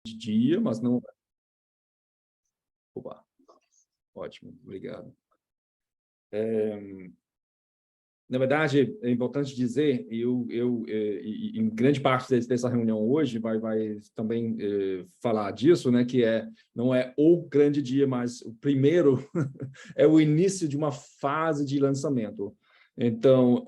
de dia, mas não... Opa, ótimo, obrigado. Na verdade, é importante dizer, em grande parte dessa reunião hoje vai também falar disso, né, que não é o grande dia, mas o primeiro é o início de uma fase de lançamento. Então,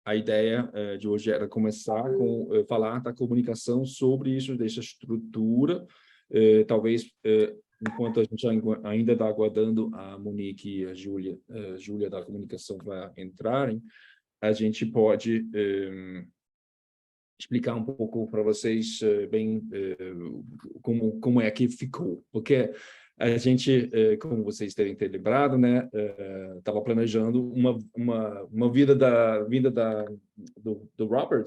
a ideia de hoje era começar com falar da comunicação sobre isso, dessa estrutura, talvez enquanto a gente ainda está aguardando a Monique e a Júlia da comunicação vai entrarem, a gente pode explicar um pouco para vocês bem como é que ficou, porque a gente, como vocês devem ter lembrado, né, estava planejando uma vinda do Robert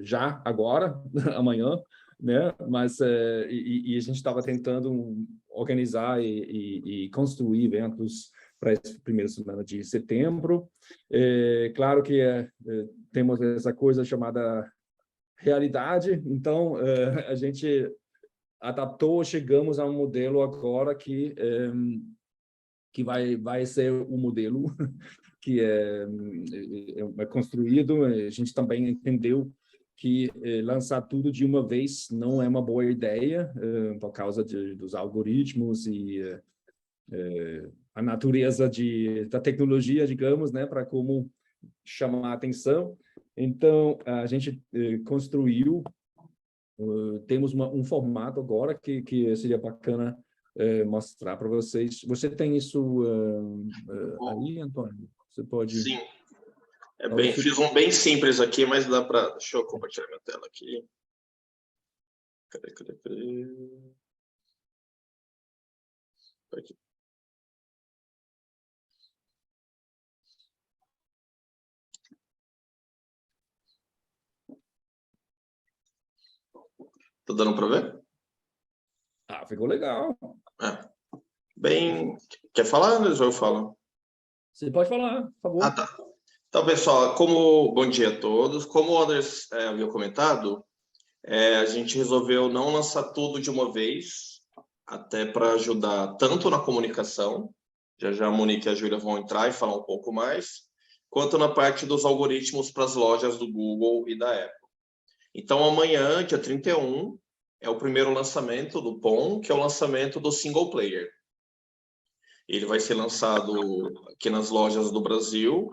já agora, amanhã, né? Mas e a gente estava tentando organizar e construir eventos para essa primeira semana de setembro. Claro que temos essa coisa chamada realidade, então a gente adaptou, chegamos a um modelo agora que vai ser o modelo que é construído. A gente também entendeu que lançar tudo de uma vez não é uma boa ideia, por causa dos algoritmos e a natureza da tecnologia, digamos, né, para como chamar a atenção. Então, a gente construiu, temos um formato agora que seria bacana mostrar para vocês. Você tem isso aí, Antônio? Você pode... Sim. Fiz um bem simples aqui, mas dá para... Deixa eu compartilhar minha tela aqui. Cadê? Aqui. Tá dando para ver? Ficou legal. Bem... Quer falar, Anderson? Eu falo. Você pode falar, por favor. Tá. Então, pessoal, bom dia a todos. Como o Anderson havia comentado, a gente resolveu não lançar tudo de uma vez, até para ajudar tanto na comunicação, já a Monique e a Júlia vão entrar e falar um pouco mais, quanto na parte dos algoritmos para as lojas do Google e da Apple. Então, amanhã, dia 31, é o primeiro lançamento do POM, que é o lançamento do single player. Ele vai ser lançado aqui nas lojas do Brasil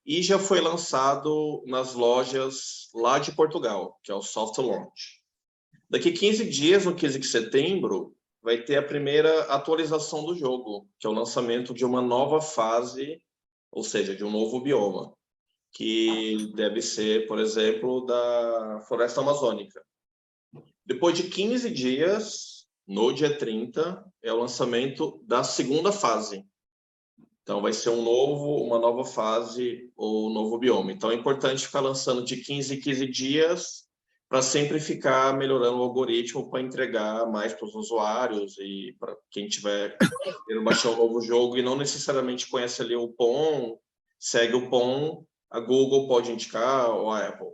e já foi lançado nas lojas lá de Portugal, que é o soft launch. Daqui 15 dias, no 15 de setembro, vai ter a primeira atualização do jogo, que é o lançamento de uma nova fase, ou seja, de um novo bioma, que deve ser, por exemplo, da Floresta Amazônica. Depois de 15 dias, no dia 30, é o lançamento da segunda fase. Então, vai ser uma nova fase ou novo bioma. Então, é importante ficar lançando de 15 em 15 dias para sempre ficar melhorando o algoritmo para entregar mais para os usuários e para quem tiver querendo baixar um novo jogo e não necessariamente conhece ali o POM, segue o POM, a Google pode indicar ou a Apple.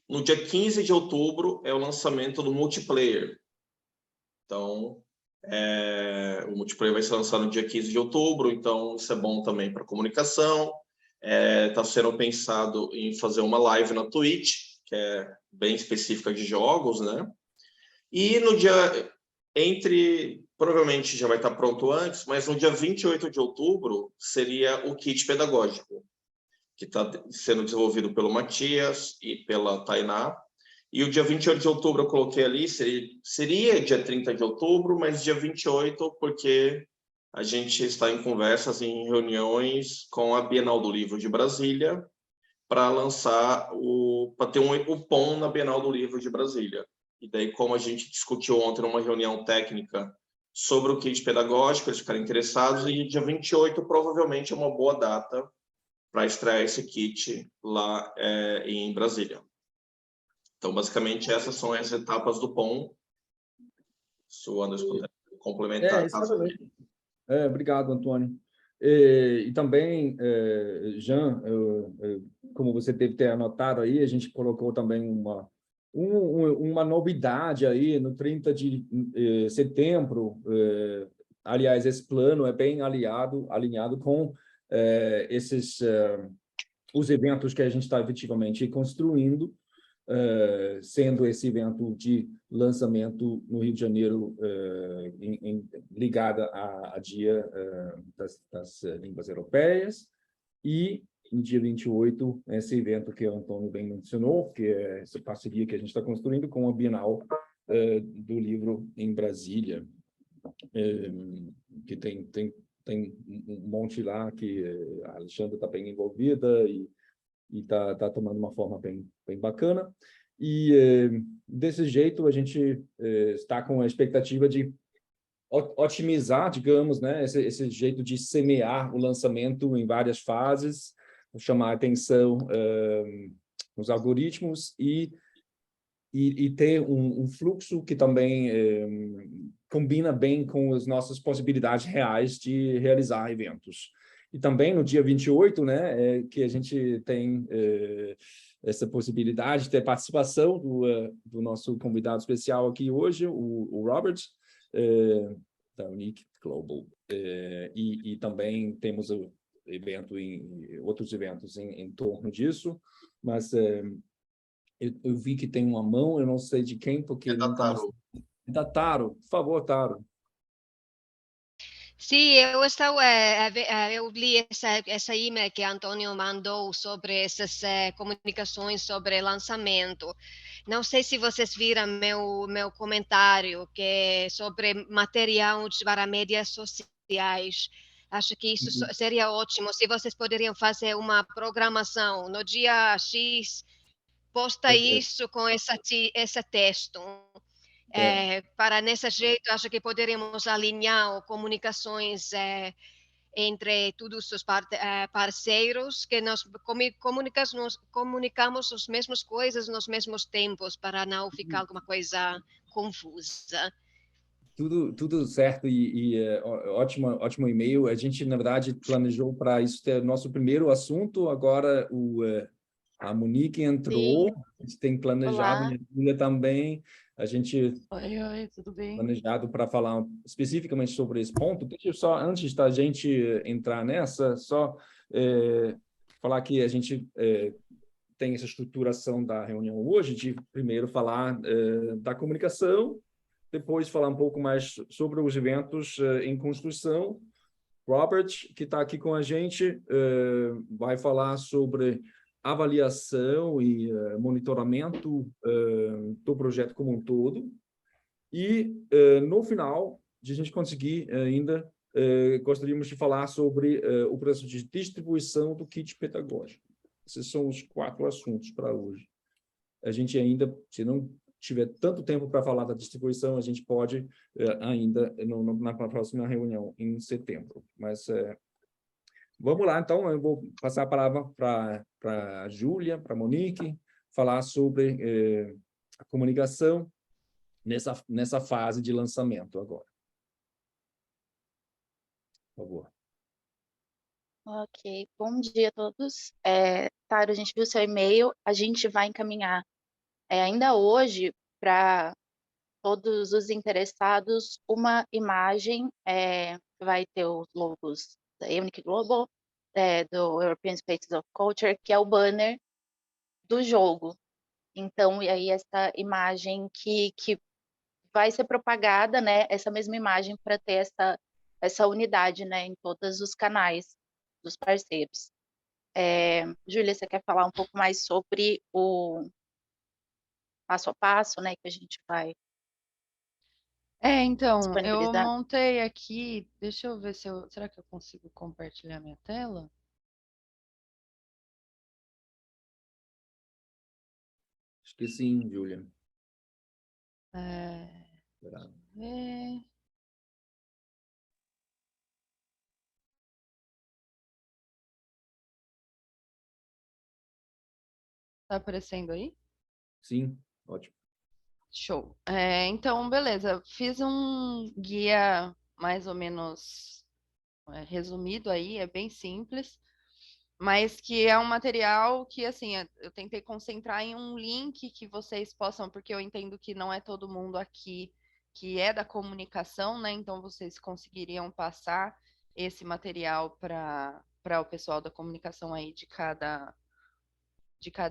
No dia 15 de outubro é o lançamento do multiplayer. Então, o multiplayer vai ser lançado no dia 15 de outubro, então isso é bom também para comunicação. Está sendo pensado em fazer uma live na Twitch, que é bem específica de jogos, né? E no dia provavelmente já vai estar pronto antes, mas no dia 28 de outubro seria o kit pedagógico, que está sendo desenvolvido pelo Matias e pela Tainá. E o dia 28 de outubro eu coloquei ali, seria dia 30 de outubro, mas dia 28, porque a gente está em conversas, em reuniões com a Bienal do Livro de Brasília, para lançar para ter o POM na Bienal do Livro de Brasília. E daí, como a gente discutiu ontem numa reunião técnica sobre o kit pedagógico, eles ficaram interessados, e dia 28 provavelmente é uma boa data para estrear esse kit lá em Brasília. Então, basicamente, essas são as etapas do POM. Se o Anderson puder complementar. Exatamente. Obrigado, Antônio. E também, Jean, como você deve ter anotado aí, a gente colocou também Uma novidade aí no 30 de setembro, aliás, esse plano é bem alinhado com os eventos que a gente está efetivamente construindo, sendo esse evento de lançamento no Rio de Janeiro ligada a Dia das Línguas Europeias, e no dia 28, esse evento que o Antônio bem mencionou, que é essa parceria que a gente está construindo com a Bienal do Livro em Brasília, que tem um monte lá que a Alexandra está bem envolvida e está tomando uma forma bem bacana. E desse jeito a gente está com a expectativa de otimizar, digamos, né, esse jeito de semear o lançamento em várias fases, chamar a atenção nos algoritmos e ter um fluxo que também combina bem com as nossas possibilidades reais de realizar eventos. E também no dia 28, né, que a gente tem essa possibilidade de ter participação do nosso convidado especial aqui hoje, o Robert, da Unique Global. E também temos o evento outros eventos em torno disso, mas eu vi que tem uma mão, eu não sei de quem, porque não está mostrando. Da Taro, por favor, Taro. Sim, eu li essa e-mail que Antônio mandou sobre essas comunicações sobre lançamento. Não sei se vocês viram meu comentário que é sobre material para mídias sociais. Acho que isso seria ótimo se vocês poderiam fazer uma programação no dia X, posta isso com esse texto. Para nesse jeito, acho que poderíamos alinhar comunicações entre todos os parceiros, que nós comunicamos as mesmas coisas nos mesmos tempos, para não ficar alguma coisa confusa. Tudo certo ótimo e-mail. A gente, na verdade, planejou para isso ter nosso primeiro assunto. Agora a Monique entrou, sim. A gente tem planejado, minha filha também. A gente Oi, tudo bem? Planejado para falar especificamente sobre esse ponto. Deixa eu só, antes da gente entrar nessa, só falar que a gente tem essa estruturação da reunião hoje, de primeiro falar da comunicação, depois falar um pouco mais sobre os eventos em construção. Robert, que está aqui com a gente, vai falar sobre avaliação e monitoramento do projeto como um todo. E, no final, de a gente conseguir ainda, gostaríamos de falar sobre o processo de distribuição do kit pedagógico. Esses são os 4 assuntos para hoje. A gente ainda, se não tiver tanto tempo para falar da distribuição, a gente pode ainda na próxima reunião, em setembro. Mas vamos lá, então, eu vou passar a palavra para a Júlia, para a Monique, falar sobre a comunicação nessa fase de lançamento agora. Por favor. Ok, bom dia a todos. Taro, a gente viu seu e-mail, a gente vai encaminhar ainda hoje para todos os interessados uma imagem, vai ter os logos da Unique Global, do European Spaces of Culture, que é o banner do jogo. Então, e aí essa imagem que vai ser propagada, né, essa mesma imagem para ter essa unidade, né, em todos os canais dos parceiros. Júlia, você quer falar um pouco mais sobre o passo a passo, né, que a gente vai então, eu disponibilizar? montei aqui, deixa eu ver será que eu consigo compartilhar minha tela? Acho que sim, Júlia. Deixa eu ver. Tá aparecendo aí? Sim, ótimo. Show. Então, beleza. Fiz um guia mais ou menos resumido aí, é bem simples. mas que é um material que, assim, eu tentei concentrar em um link que vocês possam, porque eu entendo que não é todo mundo aqui que é da comunicação, né? Então, vocês conseguiriam passar esse material para o pessoal da comunicação aí de cada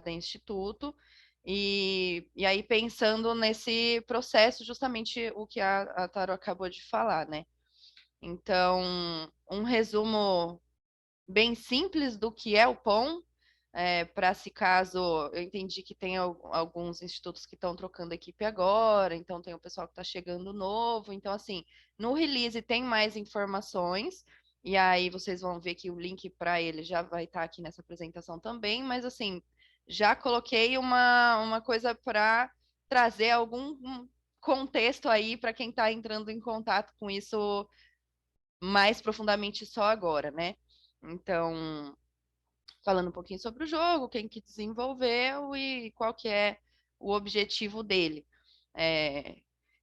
instituto. E aí, pensando nesse processo, justamente o que a Taro acabou de falar, né? Então, um resumo bem simples do que é o POM, para se caso, eu entendi que tem alguns institutos que estão trocando equipe agora, então tem o pessoal que está chegando novo, então assim, no release tem mais informações, e aí vocês vão ver que o link para ele já vai estar aqui nessa apresentação também, mas assim, já coloquei uma coisa para trazer algum contexto aí para quem está entrando em contato com isso mais profundamente só agora, né? Então, falando um pouquinho sobre o jogo, quem que desenvolveu e qual que é o objetivo dele. É,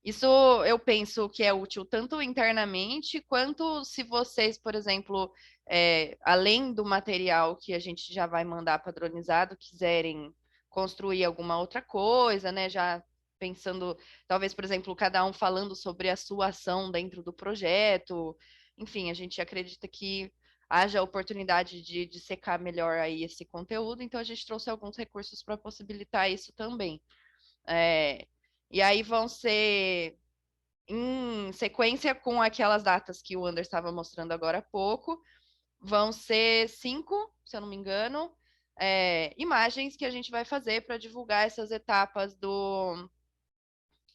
isso eu penso que é útil tanto internamente, quanto se vocês, por exemplo, além do material que a gente já vai mandar padronizado, quiserem construir alguma outra coisa, né? Já pensando, talvez, por exemplo, cada um falando sobre a sua ação dentro do projeto. Enfim, a gente acredita que haja oportunidade de secar melhor aí esse conteúdo, então a gente trouxe alguns recursos para possibilitar isso também. E aí vão ser em sequência com aquelas datas que o Anders estava mostrando agora há pouco, vão ser 5, se eu não me engano, imagens que a gente vai fazer para divulgar essas etapas do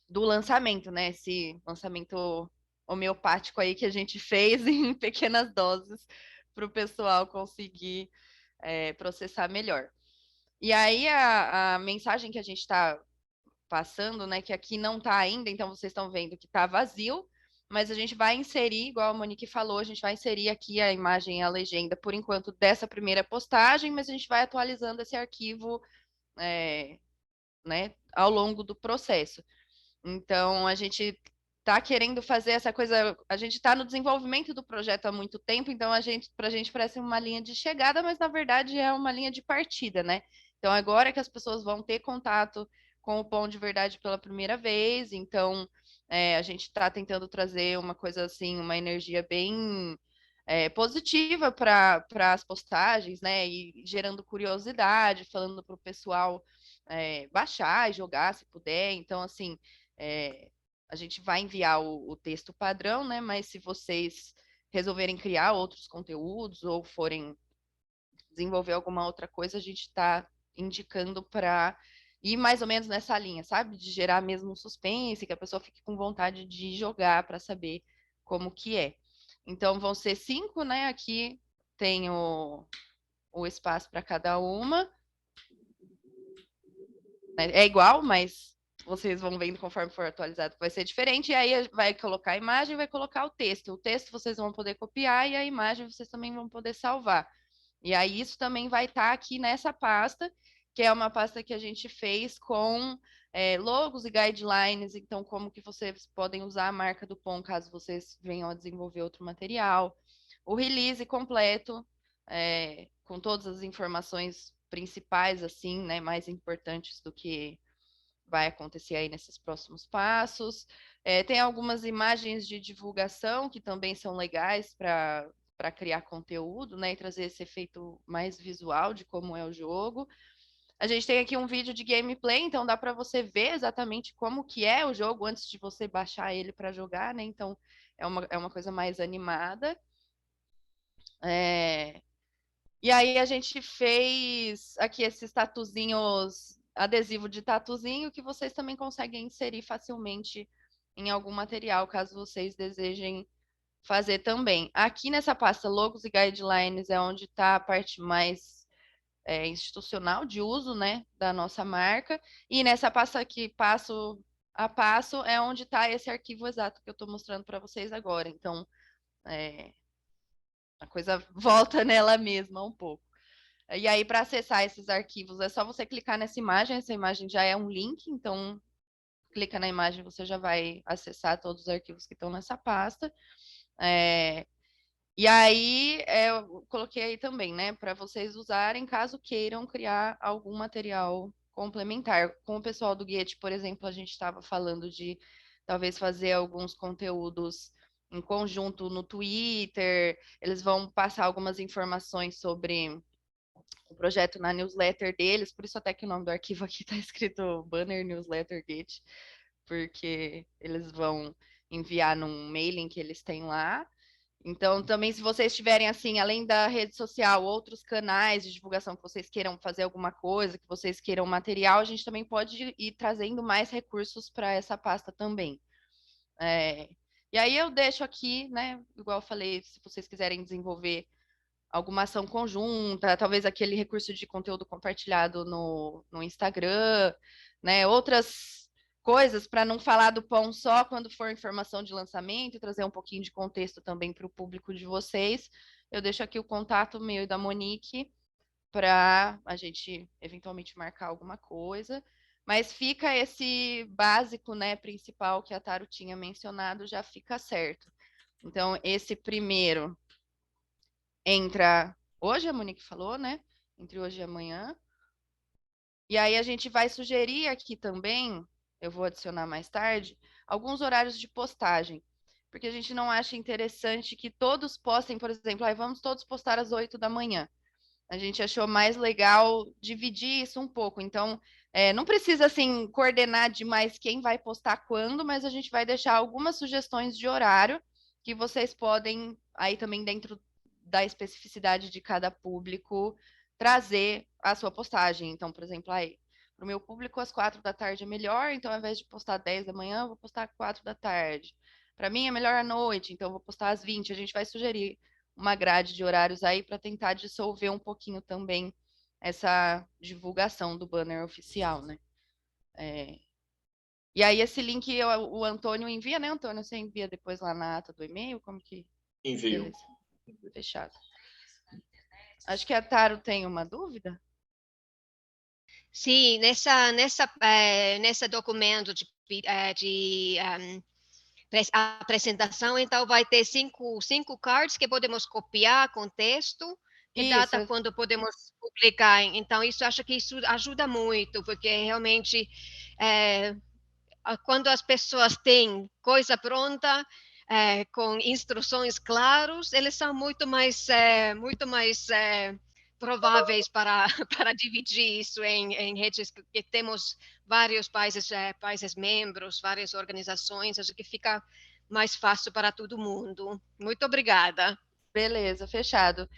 lançamento, né? Esse lançamento homeopático aí que a gente fez em pequenas doses para o pessoal conseguir processar melhor. E aí a mensagem que a gente está passando, né, que aqui não está ainda, então vocês estão vendo que está vazio, mas a gente vai inserir, igual a Monique falou, a gente vai inserir aqui a imagem e a legenda, por enquanto, dessa primeira postagem, mas a gente vai atualizando esse arquivo, né, ao longo do processo. Então, a gente está querendo fazer essa coisa, a gente está no desenvolvimento do projeto há muito tempo, então para a gente parece uma linha de chegada, mas na verdade é uma linha de partida, né? Então, agora que as pessoas vão ter contato com o Pão de Verdade pela primeira vez, então a gente está tentando trazer uma coisa assim, uma energia bem positiva para as postagens, né? E gerando curiosidade, falando para o pessoal baixar e jogar se puder. Então, assim, a gente vai enviar o texto padrão, né? Mas se vocês resolverem criar outros conteúdos ou forem desenvolver alguma outra coisa, a gente está indicando para ir mais ou menos nessa linha, sabe? De gerar mesmo um suspense, que a pessoa fique com vontade de jogar para saber como que é. Então, vão ser 5, né? Aqui tem o espaço para cada uma. É igual, mas vocês vão vendo conforme for atualizado, vai ser diferente. E aí vai colocar a imagem, vai colocar o texto. O texto vocês vão poder copiar e a imagem vocês também vão poder salvar. E aí isso também vai estar aqui nessa pasta, que é uma pasta que a gente fez com logos e guidelines. Então, como que vocês podem usar a marca do POM caso vocês venham a desenvolver outro material. O release completo, com todas as informações principais, assim, né, mais importantes do que vai acontecer aí nesses próximos passos. Tem algumas imagens de divulgação que também são legais para criar conteúdo, né, e trazer esse efeito mais visual de como é o jogo. A gente tem aqui um vídeo de gameplay, então dá para você ver exatamente como que é o jogo antes de você baixar ele para jogar, né? Então é uma coisa mais animada. E aí a gente fez aqui esses tatuzinhos, adesivo de tatuzinho, que vocês também conseguem inserir facilmente em algum material, caso vocês desejem fazer também. Aqui nessa pasta logos e guidelines é onde está a parte mais institucional de uso, né, da nossa marca. E nessa pasta aqui, passo a passo, é onde está esse arquivo exato que eu estou mostrando para vocês agora. Então, a coisa volta nela mesma um pouco. E aí, para acessar esses arquivos, é só você clicar nessa imagem. Essa imagem já é um link, então clica na imagem, você já vai acessar todos os arquivos que estão nessa pasta. E E aí, eu coloquei aí também, né, para vocês usarem caso queiram criar algum material complementar. Com o pessoal do Guete, por exemplo, a gente estava falando de talvez fazer alguns conteúdos em conjunto no Twitter, eles vão passar algumas informações sobre o projeto na newsletter deles, por isso até que o nome do arquivo aqui está escrito Banner Newsletter Gate, porque eles vão enviar num mailing que eles têm lá. Então, também, se vocês tiverem, assim, além da rede social, outros canais de divulgação que vocês queiram fazer alguma coisa, que vocês queiram material, a gente também pode ir trazendo mais recursos para essa pasta também. E aí eu deixo aqui, né, igual eu falei, se vocês quiserem desenvolver alguma ação conjunta, talvez aquele recurso de conteúdo compartilhado no Instagram, né, outras coisas para não falar do pão só quando for informação de lançamento e trazer um pouquinho de contexto também para o público de vocês. Eu deixo aqui o contato meu e da Monique para a gente eventualmente marcar alguma coisa. Mas fica esse básico, né, principal que a Taro tinha mencionado, já fica certo. Então, esse primeiro entra hoje, a Monique falou, né? Entre hoje e amanhã. E aí a gente vai sugerir aqui também, eu vou adicionar mais tarde, alguns horários de postagem. Porque a gente não acha interessante que todos postem, por exemplo, vamos todos postar às 8 da manhã. A gente achou mais legal dividir isso um pouco. Então, não precisa, assim, coordenar demais quem vai postar quando, mas a gente vai deixar algumas sugestões de horário que vocês podem, aí também dentro da especificidade de cada público, trazer a sua postagem. Então, por exemplo, para o meu público, às 4 da tarde é melhor, então ao invés de postar 10 da manhã, eu vou postar 4 da tarde. Para mim é melhor à noite, então eu vou postar às 20. A gente vai sugerir uma grade de horários aí para tentar dissolver um pouquinho também essa divulgação do banner oficial, né? E aí esse link o Antônio envia, né, Antônio? Você envia depois lá na ata do e-mail? Como que... Envio. Beleza. Fechado. Acho que a Taro tem uma dúvida. Sim, nesse documento de apresentação, então vai ter cinco cards que podemos copiar com texto e data quando podemos publicar. Então, acho que isso ajuda muito, porque realmente quando as pessoas têm coisa pronta, com instruções claras, eles são muito mais prováveis para dividir isso em redes, que temos vários países membros, várias organizações, acho que fica mais fácil para todo mundo. Muito obrigada. Beleza, fechado.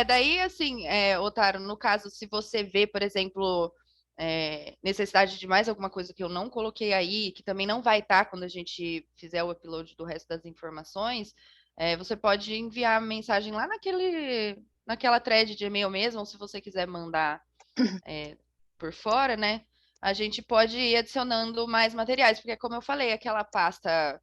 Daí, assim, Otaro, no caso, se você vê, por exemplo, necessidade de mais alguma coisa que eu não coloquei aí, que também não vai estar quando a gente fizer o upload do resto das informações, você pode enviar mensagem lá naquela thread de e-mail mesmo, ou se você quiser mandar por fora, né? A gente pode ir adicionando mais materiais, porque como eu falei, aquela pasta,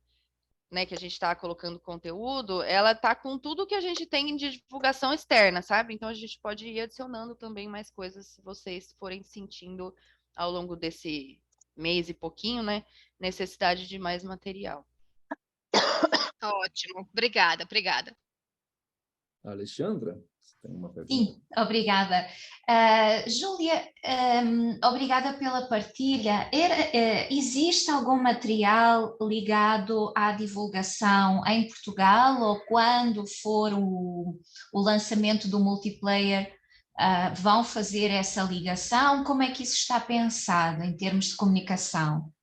né, que a gente está colocando conteúdo, ela tá com tudo que a gente tem de divulgação externa, sabe? Então a gente pode ir adicionando também mais coisas se vocês forem sentindo ao longo desse mês e pouquinho, né, necessidade de mais material. Ótimo, obrigada. Alexandra, você tem uma pergunta? Sim, obrigada. Júlia, obrigada pela partilha. Existe algum material ligado à divulgação em Portugal ou quando for o lançamento do multiplayer, vão fazer essa ligação? Como é que isso está pensado em termos de comunicação?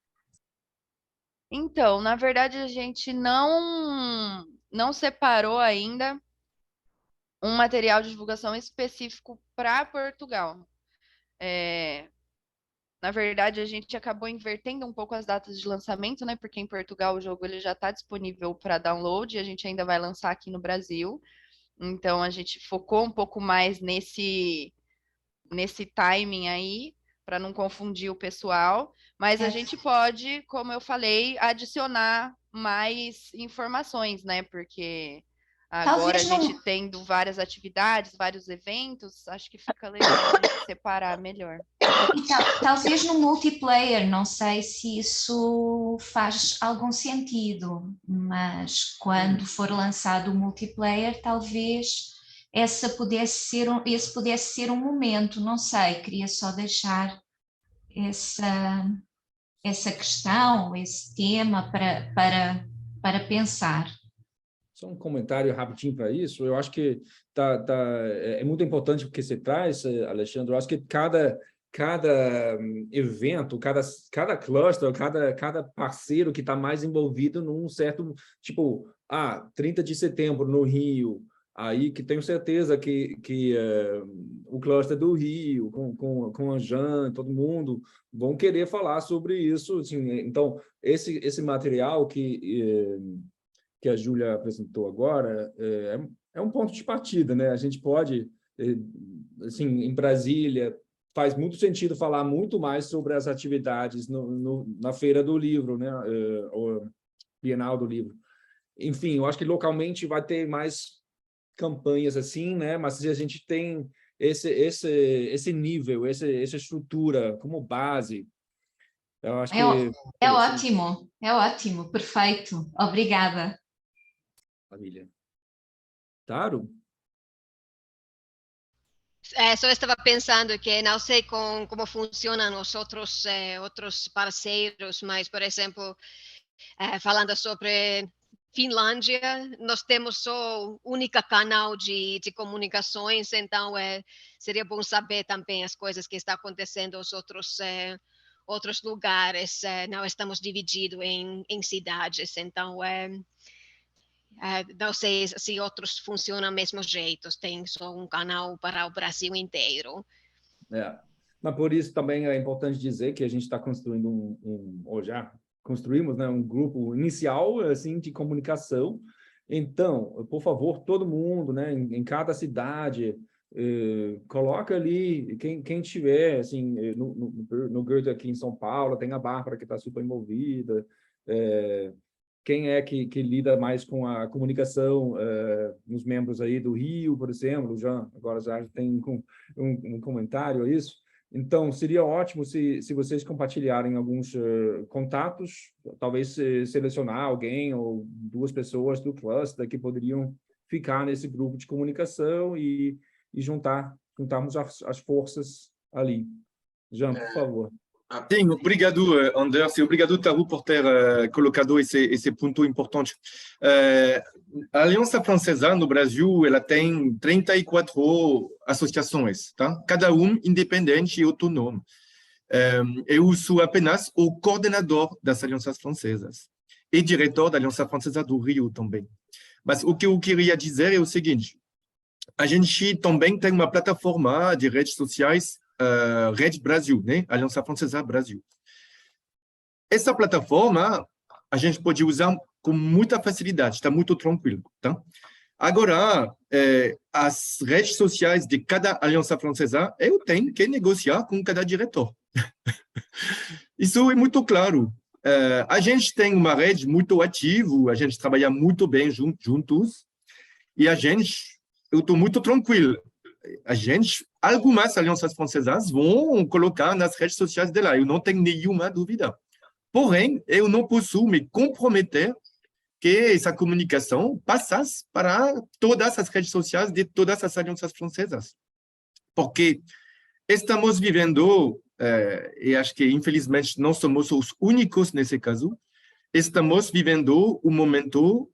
Então, na verdade, a gente não separou ainda um material de divulgação específico para Portugal. Na verdade, a gente acabou invertendo um pouco as datas de lançamento, né? Porque em Portugal o jogo ele já está disponível para download e a gente ainda vai lançar aqui no Brasil. Então, a gente focou um pouco mais nesse timing aí, para não confundir o pessoal. Mas a gente pode, como eu falei, adicionar mais informações, né? Porque agora a gente tendo várias atividades, vários eventos, acho que fica legal a gente separar melhor. Talvez no multiplayer, não sei se isso faz algum sentido, mas quando for lançado o multiplayer, talvez esse pudesse ser um momento, não sei, queria só deixar essa questão, esse tema para pensar. Só um comentário rapidinho para isso. Eu acho que é muito importante o que você traz, Alexandre. Eu acho que cada evento, cada cluster, cada parceiro que está mais envolvido num certo, tipo, 30 de setembro no Rio, aí que tenho certeza que o cluster do Rio, com a Jan, todo mundo, vão querer falar sobre isso. Assim, então, esse material que a Júlia apresentou agora é um ponto de partida, né? A gente pode, assim, em Brasília, faz muito sentido falar muito mais sobre as atividades na Feira do Livro, né? Ou Bienal do Livro. Enfim, eu acho que localmente vai ter mais campanhas assim, né? Mas se a gente tem esse nível, essa estrutura como base, eu acho que... É ótimo, perfeito. Obrigada. Família. Taro? Só estava pensando que não sei como funcionam os outros parceiros, mas, por exemplo, falando sobre Finlândia, nós temos só o único canal de comunicações, então seria bom saber também as coisas que estão acontecendo nos outros lugares. Não estamos divididos em cidades, então não sei se outros funcionam do mesmo jeito, tem só um canal para o Brasil inteiro. Mas por isso também é importante dizer que a gente está construindo ou já construímos, né, um grupo inicial assim, de comunicação. Então, por favor, todo mundo, né, em cada cidade, coloca ali, quem tiver, assim, no Goethe aqui em São Paulo, tem a Bárbara que está super envolvida, quem é que lida mais com a comunicação, nos membros aí do Rio, por exemplo, agora já tem um comentário a isso. Então, seria ótimo se vocês compartilharem alguns contatos, talvez selecionar alguém ou duas pessoas do cluster que poderiam ficar nesse grupo de comunicação e juntarmos as forças ali. Jean, por favor. Sim, obrigado, Anders, e obrigado, Taru, por ter colocado esse ponto importante. A Aliança Francesa no Brasil, ela tem 34 associações, tá? Cada independente e autônomo. Eu sou apenas o coordenador das Alianças Francesas e diretor da Aliança Francesa do Rio também. Mas o que eu queria dizer é o seguinte, a gente também tem uma plataforma de redes sociais, Rede Brasil, né? Aliança Francesa Brasil. Essa plataforma a gente pode usar com muita facilidade, está muito tranquilo, tá? Agora, as redes sociais de cada Aliança Francesa, eu tenho que negociar com cada diretor. Isso é muito claro. A gente tem uma rede muito ativa, a gente trabalha muito bem juntos, e eu estou muito tranquilo. Algumas alianças francesas vão colocar nas redes sociais dela, eu não tenho nenhuma dúvida. Porém, eu não posso me comprometer que essa comunicação passasse para todas as redes sociais de todas as alianças francesas. Porque estamos vivendo, e acho que infelizmente não somos os únicos nesse caso, estamos vivendo um momento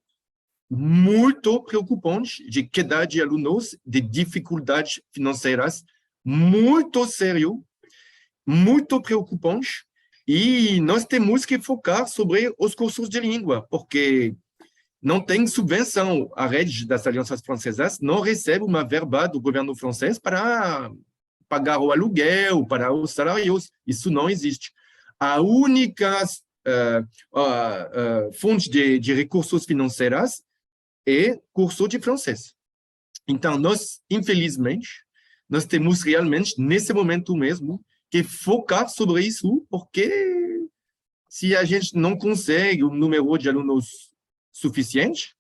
muito preocupante de queda de alunos, de dificuldades financeiras, muito sério, muito preocupante, e nós temos que focar sobre os cursos de língua, porque não tem subvenção. A rede das alianças francesas não recebe uma verba do governo francês para pagar o aluguel, para os salários, isso não existe. A única fonte de recursos financeiros é curso de francês. Então, infelizmente, nós temos realmente, nesse momento mesmo, que focar sobre isso, porque se a gente não consegue um número de alunos suficiente,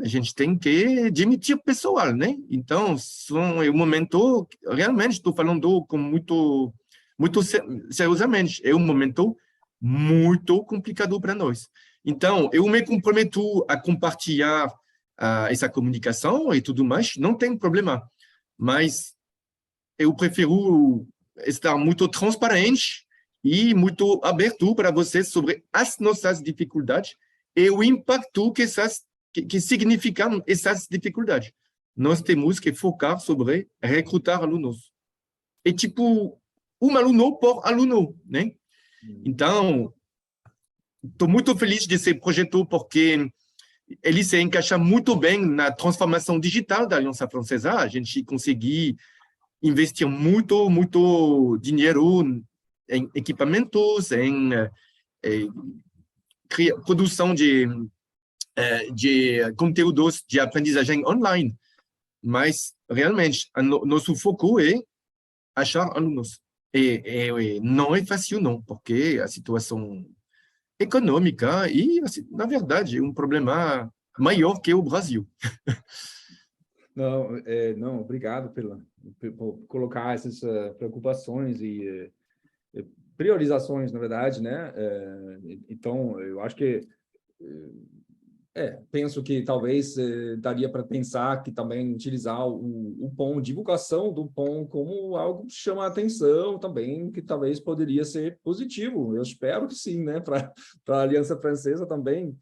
a gente tem que demitir pessoal, né? Então, é um momento, realmente, estou falando com muito muito seriosamente. É um momento muito complicado para nós. Então, eu me comprometo a compartilhar essa comunicação e tudo mais, não tem problema. Mas eu prefiro estar muito transparente e muito aberto para vocês sobre as nossas dificuldades e o impacto que significam essas dificuldades. Nós temos que focar sobre recrutar alunos. É tipo um aluno por aluno, né? Então, estou muito feliz desse projeto porque ele se encaixa muito bem na transformação digital da Aliança Francesa. A gente conseguiu investir muito dinheiro em equipamentos, em produção de conteúdos de aprendizagem online. Mas, realmente, nosso foco é achar alunos. E não é fácil, não, porque a situação econômica e, na verdade, é um problema maior que o Brasil. Não, obrigado por colocar essas preocupações e priorizações, na verdade, né? Então, eu acho que penso que talvez daria para pensar que também utilizar o POM, divulgação do POM como algo que chama a atenção também, que talvez poderia ser positivo. Eu espero que sim, né? Para a Aliança Francesa também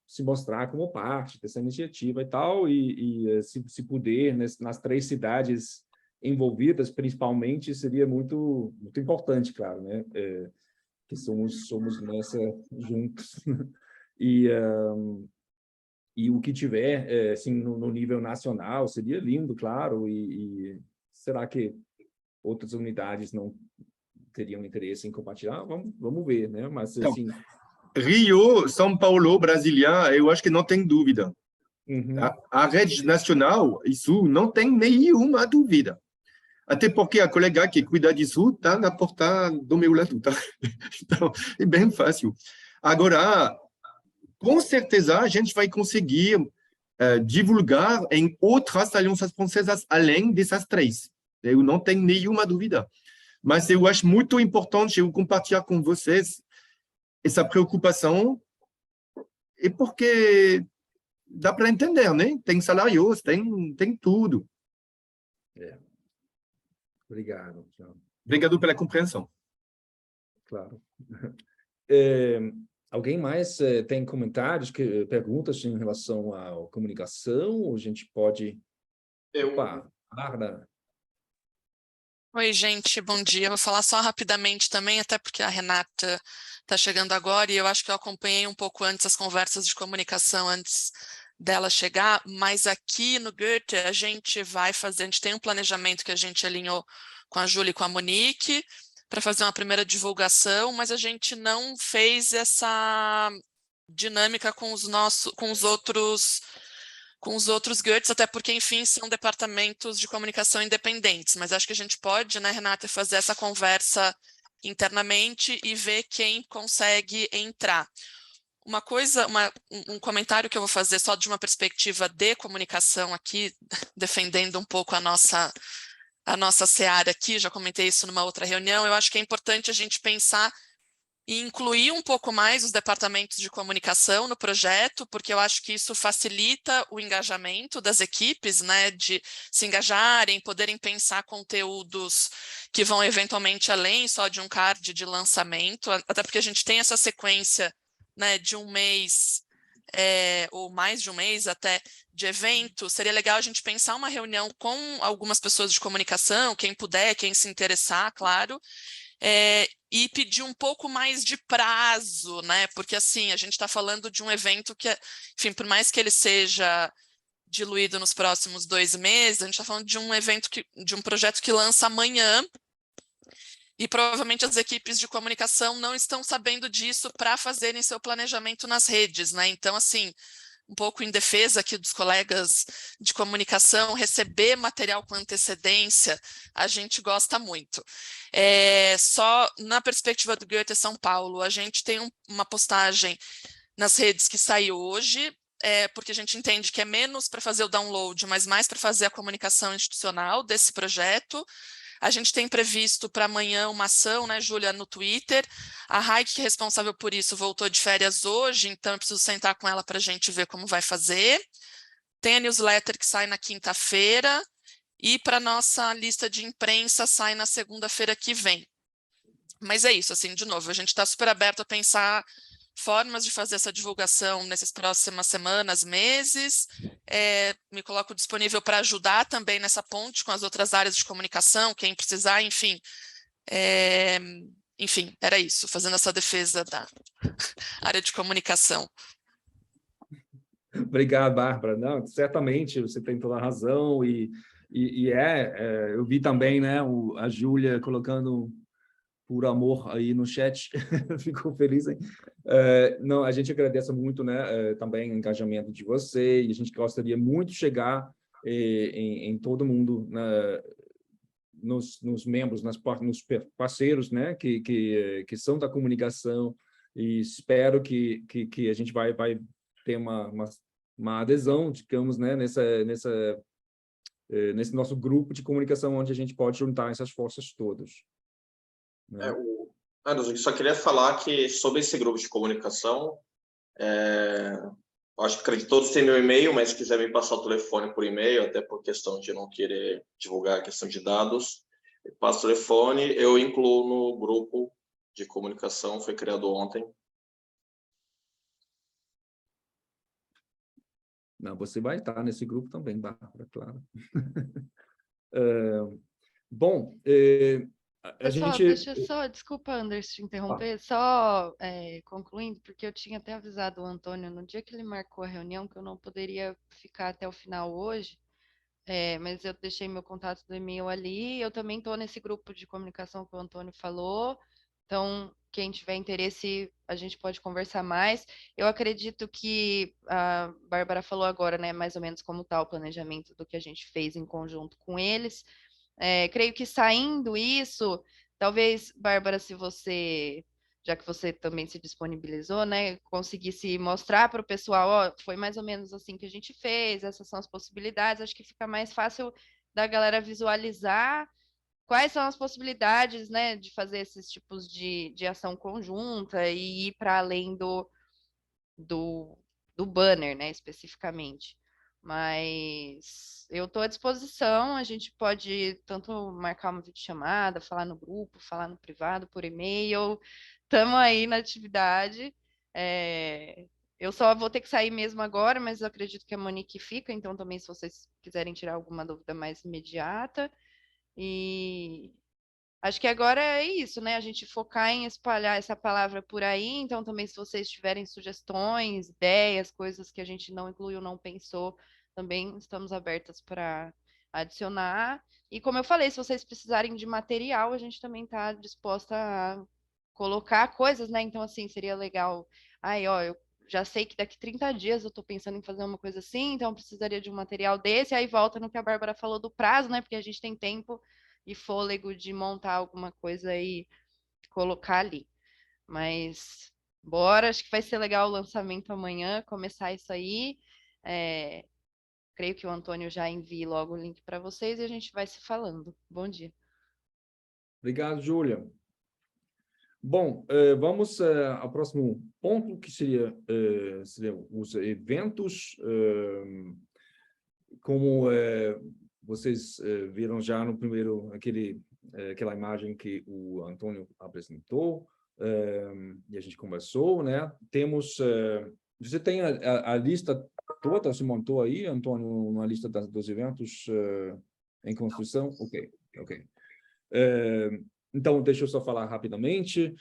se mostrar como parte dessa iniciativa e tal, e se puder, nas 3 cidades envolvidas, principalmente, seria muito importante, claro, né? Que somos nessa juntos. E o que tiver, assim, no nível nacional, seria lindo, claro, e será que outras unidades não teriam interesse em compartilhar? Vamos ver, né? Mas, assim... Rio, São Paulo, Brasília, eu acho que não tem dúvida. Uhum. A rede nacional, isso não tem nenhuma dúvida. Até porque a colega que cuida disso está na porta do meu lado. Tá? Então, é bem fácil. Agora, com certeza, a gente vai conseguir divulgar em outras alianças francesas, além dessas 3. Eu não tenho nenhuma dúvida. Mas eu acho muito importante eu compartilhar com vocês essa preocupação, é porque dá para entender, né? Tem salários, tem tudo. Obrigado, João. Obrigado pela compreensão. Claro. Alguém mais tem comentários, perguntas em relação à comunicação? Ou a gente pode... Opa, Arda. Oi, gente, bom dia. Vou falar só rapidamente também, até porque a Renata está chegando agora e eu acho que eu acompanhei um pouco antes as conversas de comunicação antes dela chegar, mas aqui no Goethe a gente tem um planejamento que a gente alinhou com a Júlia e com a Monique para fazer uma primeira divulgação, mas a gente não fez essa dinâmica com os outros Goethes, até porque, enfim, são departamentos de comunicação independentes, mas acho que a gente pode, né, Renata, fazer essa conversa internamente e ver quem consegue entrar. Um comentário que eu vou fazer só de uma perspectiva de comunicação aqui, defendendo um pouco a nossa seara aqui, já comentei isso numa outra reunião, eu acho que é importante a gente pensar e incluir um pouco mais os departamentos de comunicação no projeto, porque eu acho que isso facilita o engajamento das equipes, né, de se engajarem, poderem pensar conteúdos que vão eventualmente além só de um card de lançamento, até porque a gente tem essa sequência, né, de um mês, ou mais de um mês até, de evento. Seria legal a gente pensar uma reunião com algumas pessoas de comunicação, quem puder, quem se interessar, claro, e pedir um pouco mais de prazo, né? Porque, assim, a gente está falando de um evento que, enfim, por mais que ele seja diluído nos próximos 2 meses, a gente está falando de um evento, de um projeto que lança amanhã, e provavelmente as equipes de comunicação não estão sabendo disso para fazerem seu planejamento nas redes, né? Então, assim, um pouco em defesa aqui dos colegas de comunicação, receber material com antecedência, a gente gosta muito. Só na perspectiva do Goethe São Paulo, a gente tem uma postagem nas redes que saiu hoje, porque a gente entende que é menos para fazer o download, mas mais para fazer a comunicação institucional desse projeto. A gente tem previsto para amanhã uma ação, né, Júlia, no Twitter. A Raik, que é responsável por isso, voltou de férias hoje, então eu preciso sentar com ela para a gente ver como vai fazer. Tem a newsletter que sai na quinta-feira e para nossa lista de imprensa sai na segunda-feira que vem. Mas é isso, assim, de novo, a gente está super aberto a pensar formas de fazer essa divulgação nessas próximas semanas, meses. Me coloco disponível para ajudar também nessa ponte com as outras áreas de comunicação, quem precisar, enfim. Enfim, era isso, fazendo essa defesa da área de comunicação. Obrigado, Bárbara. Não, certamente você tem toda a razão eu vi também, né, a Júlia colocando por amor aí no chat, fico feliz, hein? Não, a gente agradece muito, né, também o engajamento de você, e a gente gostaria muito de chegar em todo mundo, nos membros, nos parceiros, né, que são da comunicação, e espero que a gente vai ter uma adesão, digamos, né, nesse nosso grupo de comunicação, onde a gente pode juntar essas forças todas. Né? Eu só queria falar que sobre esse grupo de comunicação, acho que acredito que todos têm meu e-mail, mas se quiser me passar o telefone por e-mail, até por questão de não querer divulgar a questão de dados, passo o telefone, eu incluo no grupo de comunicação, foi criado ontem. Não, você vai estar nesse grupo também, Bárbara, claro. Bom, Deixa eu só, desculpa, Anderson, te interromper, só concluindo, porque eu tinha até avisado o Antônio no dia que ele marcou a reunião que eu não poderia ficar até o final hoje, mas eu deixei meu contato do e-mail ali, eu também estou nesse grupo de comunicação que o Antônio falou, então quem tiver interesse, a gente pode conversar mais. Eu acredito que a Bárbara falou agora, né, mais ou menos como está o planejamento do que a gente fez em conjunto com eles. Creio que saindo isso, talvez, Bárbara, se você, já que você também se disponibilizou, né, conseguisse mostrar para o pessoal, ó, foi mais ou menos assim que a gente fez, essas são as possibilidades, acho que fica mais fácil da galera visualizar quais são as possibilidades, né, de fazer esses tipos de ação conjunta e ir para além do banner, né, especificamente. Mas eu estou à disposição, a gente pode tanto marcar uma videochamada, falar no grupo, falar no privado, por e-mail, estamos aí na atividade. Eu só vou ter que sair mesmo agora, mas eu acredito que a Monique fica, então também se vocês quiserem tirar alguma dúvida mais imediata. E acho que agora é isso, né? A gente focar em espalhar essa palavra por aí. Então, também, se vocês tiverem sugestões, ideias, coisas que a gente não incluiu, não pensou, também estamos abertas para adicionar. E como eu falei, se vocês precisarem de material, a gente também está disposta a colocar coisas, né? Então, assim, seria legal. Ai, ó, eu já sei que daqui 30 dias eu estou pensando em fazer uma coisa assim, então eu precisaria de um material desse. Aí volta no que a Bárbara falou do prazo, né? Porque a gente tem tempo e fôlego de montar alguma coisa e colocar ali. Mas bora, acho que vai ser legal o lançamento amanhã, começar isso aí. Creio que o Antônio já envie logo o link para vocês e a gente vai se falando. Bom dia. Obrigado, Júlia. Bom, vamos ao próximo ponto, que seria os eventos. Como vocês viram já no primeiro, aquela imagem que o Antônio apresentou, e a gente conversou, né? Temos, você tem a lista toda, se montou aí, Antônio, uma lista dos eventos em construção? Ok. Então, deixa eu só falar rapidamente.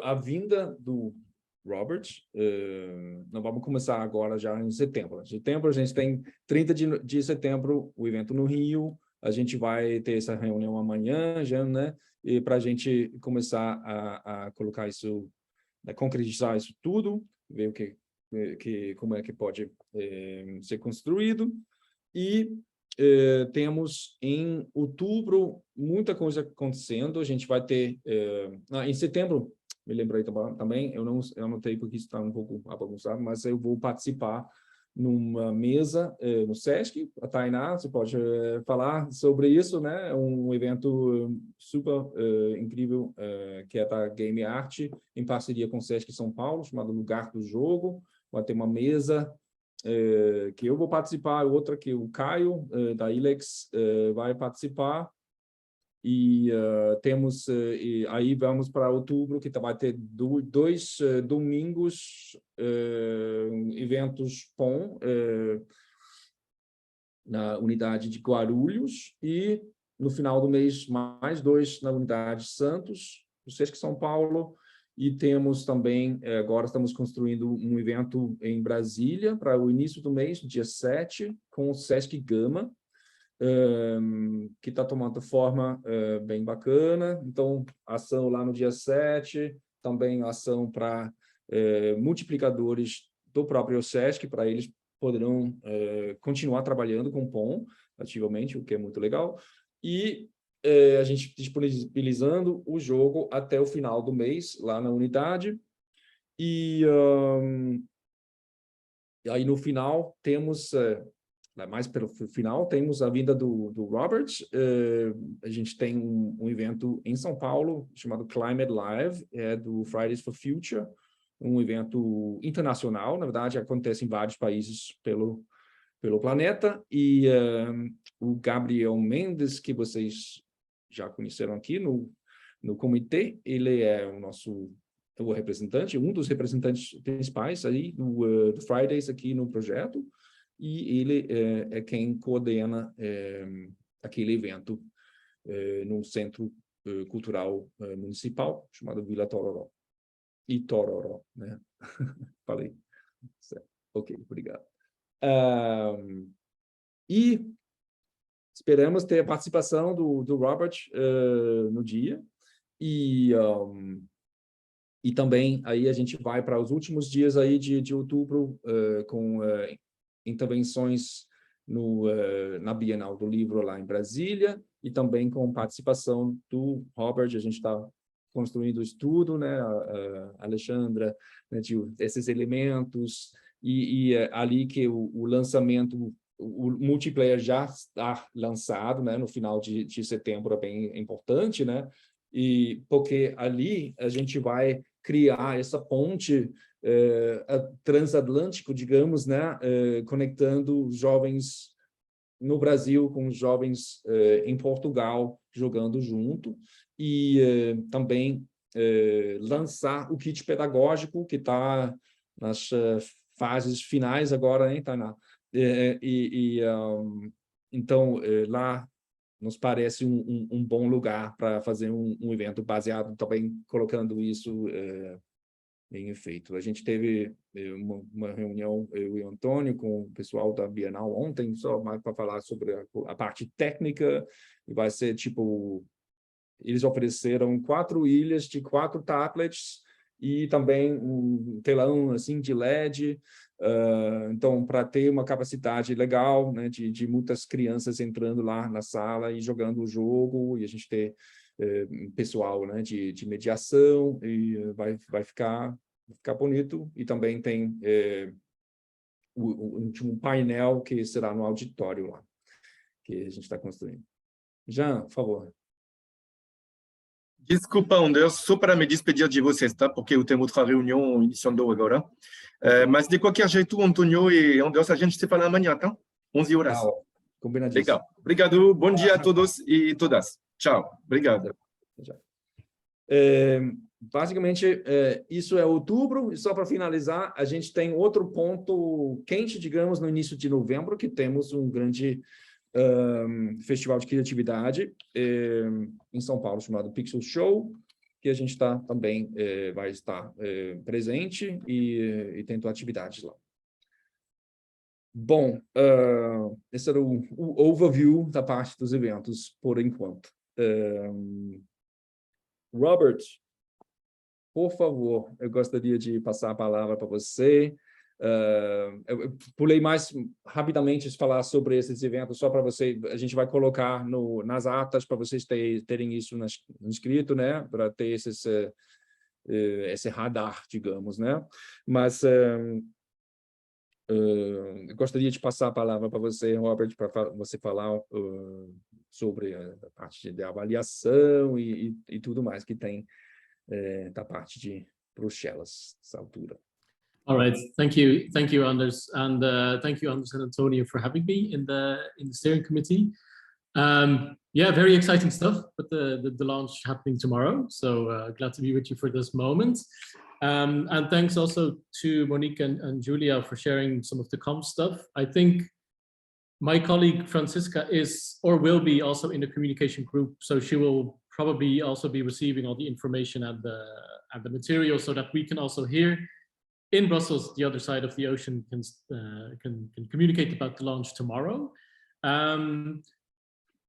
A vinda do Robert, nós vamos começar agora já em setembro. Em setembro, a gente tem 30 de setembro, o evento no Rio, a gente vai ter essa reunião amanhã, já, né? E para a gente começar a colocar isso, a concretizar isso tudo, ver como é que pode ser construído. E temos em outubro muita coisa acontecendo. A gente vai ter em setembro, me lembrei também, eu não anotei porque isso está um pouco bagunçado, mas eu vou participar numa mesa no Sesc. A Tainá, você pode falar sobre isso, né? É um evento super incrível, que é da Game Art, em parceria com o Sesc São Paulo, chamado Lugar do Jogo. Vai ter uma mesa que eu vou participar, outra que o Caio, da Ilex, vai participar. E temos, e aí vamos para outubro, que vai ter dois domingos, eventos POM, na unidade de Guarulhos, e no final do mês mais 2 na unidade Santos, o Sesc São Paulo, e temos também, agora estamos construindo um evento em Brasília para o início do mês, dia 7, com o Sesc Gama, que está tomando forma bem bacana. Então, ação lá no dia 7, também ação para multiplicadores do próprio Sesc, para eles poderão continuar trabalhando com POM ativamente, o que é muito legal. E a gente disponibilizando o jogo até o final do mês, lá na unidade. E aí, no final, temos... mais pelo final, temos a vinda do Robert. A gente tem um evento em São Paulo, chamado Climate Live, do Fridays for Future, um evento internacional, na verdade, acontece em vários países pelo planeta, e o Gabriel Mendes, que vocês já conheceram aqui no comitê, ele é o representante, um dos representantes principais aí do Fridays aqui no projeto, e ele é quem coordena aquele evento no Centro Cultural Municipal, chamado Vila Tororó. E Tororó, né? Falei. Certo. Ok, obrigado. E esperamos ter a participação do Robert no dia, e também aí a gente vai para os últimos dias aí de outubro com intervenções na Bienal do Livro lá em Brasília, e também com participação do Robert. A gente está construindo o estudo, né, a Alexandra, né, esses elementos, e ali que o lançamento, o multiplayer já está lançado, né, no final de setembro, é bem importante, né, e porque ali a gente vai criar essa ponte transatlântico, digamos, né, conectando os jovens no Brasil com os jovens em Portugal, jogando junto, e também lançar o kit pedagógico, que está nas fases finais agora, hein, Tainá? Então, lá nos parece um bom lugar para fazer um evento baseado, também colocando isso em efeito. A gente teve uma reunião, eu e o Antônio, com o pessoal da Bienal ontem, só mais para falar sobre a parte técnica, e vai ser tipo... Eles ofereceram 4 ilhas de 4 tablets, e também um telão assim, de LED, então, para ter uma capacidade legal, né, de muitas crianças entrando lá na sala e jogando o jogo, e a gente ter pessoal, né, de mediação, e vai ficar bonito. E também tem um painel que será no auditório lá, que a gente está construindo. Jean, por favor. Desculpa, Anders, só para me despedir de vocês, tá? Porque eu tenho outra reunião iniciando agora. Mas, de qualquer jeito, Antônio e Anders, a gente se fala amanhã, tá? 11 horas. Combinadíssimo. Legal. Obrigado. Bom dia a todos e todas. Tchau. Obrigado. Basicamente, isso é outubro. E só para finalizar, a gente tem outro ponto quente, digamos, no início de novembro, que temos um grande... festival de criatividade em São Paulo, chamado Pixel Show, que a gente também vai estar presente e tendo atividades lá. Bom, esse era o overview da parte dos eventos, por enquanto. Robert, por favor, eu gostaria de passar a palavra para você. Eu pulei mais rapidamente falar sobre esses eventos, só para a gente vai colocar nas atas para vocês terem isso inscrito, né, para ter esse radar, digamos, né, mas Gostaria de passar a palavra para você, Robert, para você falar sobre a parte de avaliação e tudo mais que tem da parte de Bruxelas, essa altura. All right, thank you, Anders, and thank you, Anders and Antonio, for having me in the steering committee. Yeah, very exciting stuff, but the launch happening tomorrow, so glad to be with you for this moment. And thanks also to Monique and Julia for sharing some of the comms stuff. I think my colleague Francisca is or will be also in the communication group, so she will probably also be receiving all the information and the material, so that we can also hear in Brussels, the other side of the ocean, can communicate about the launch tomorrow.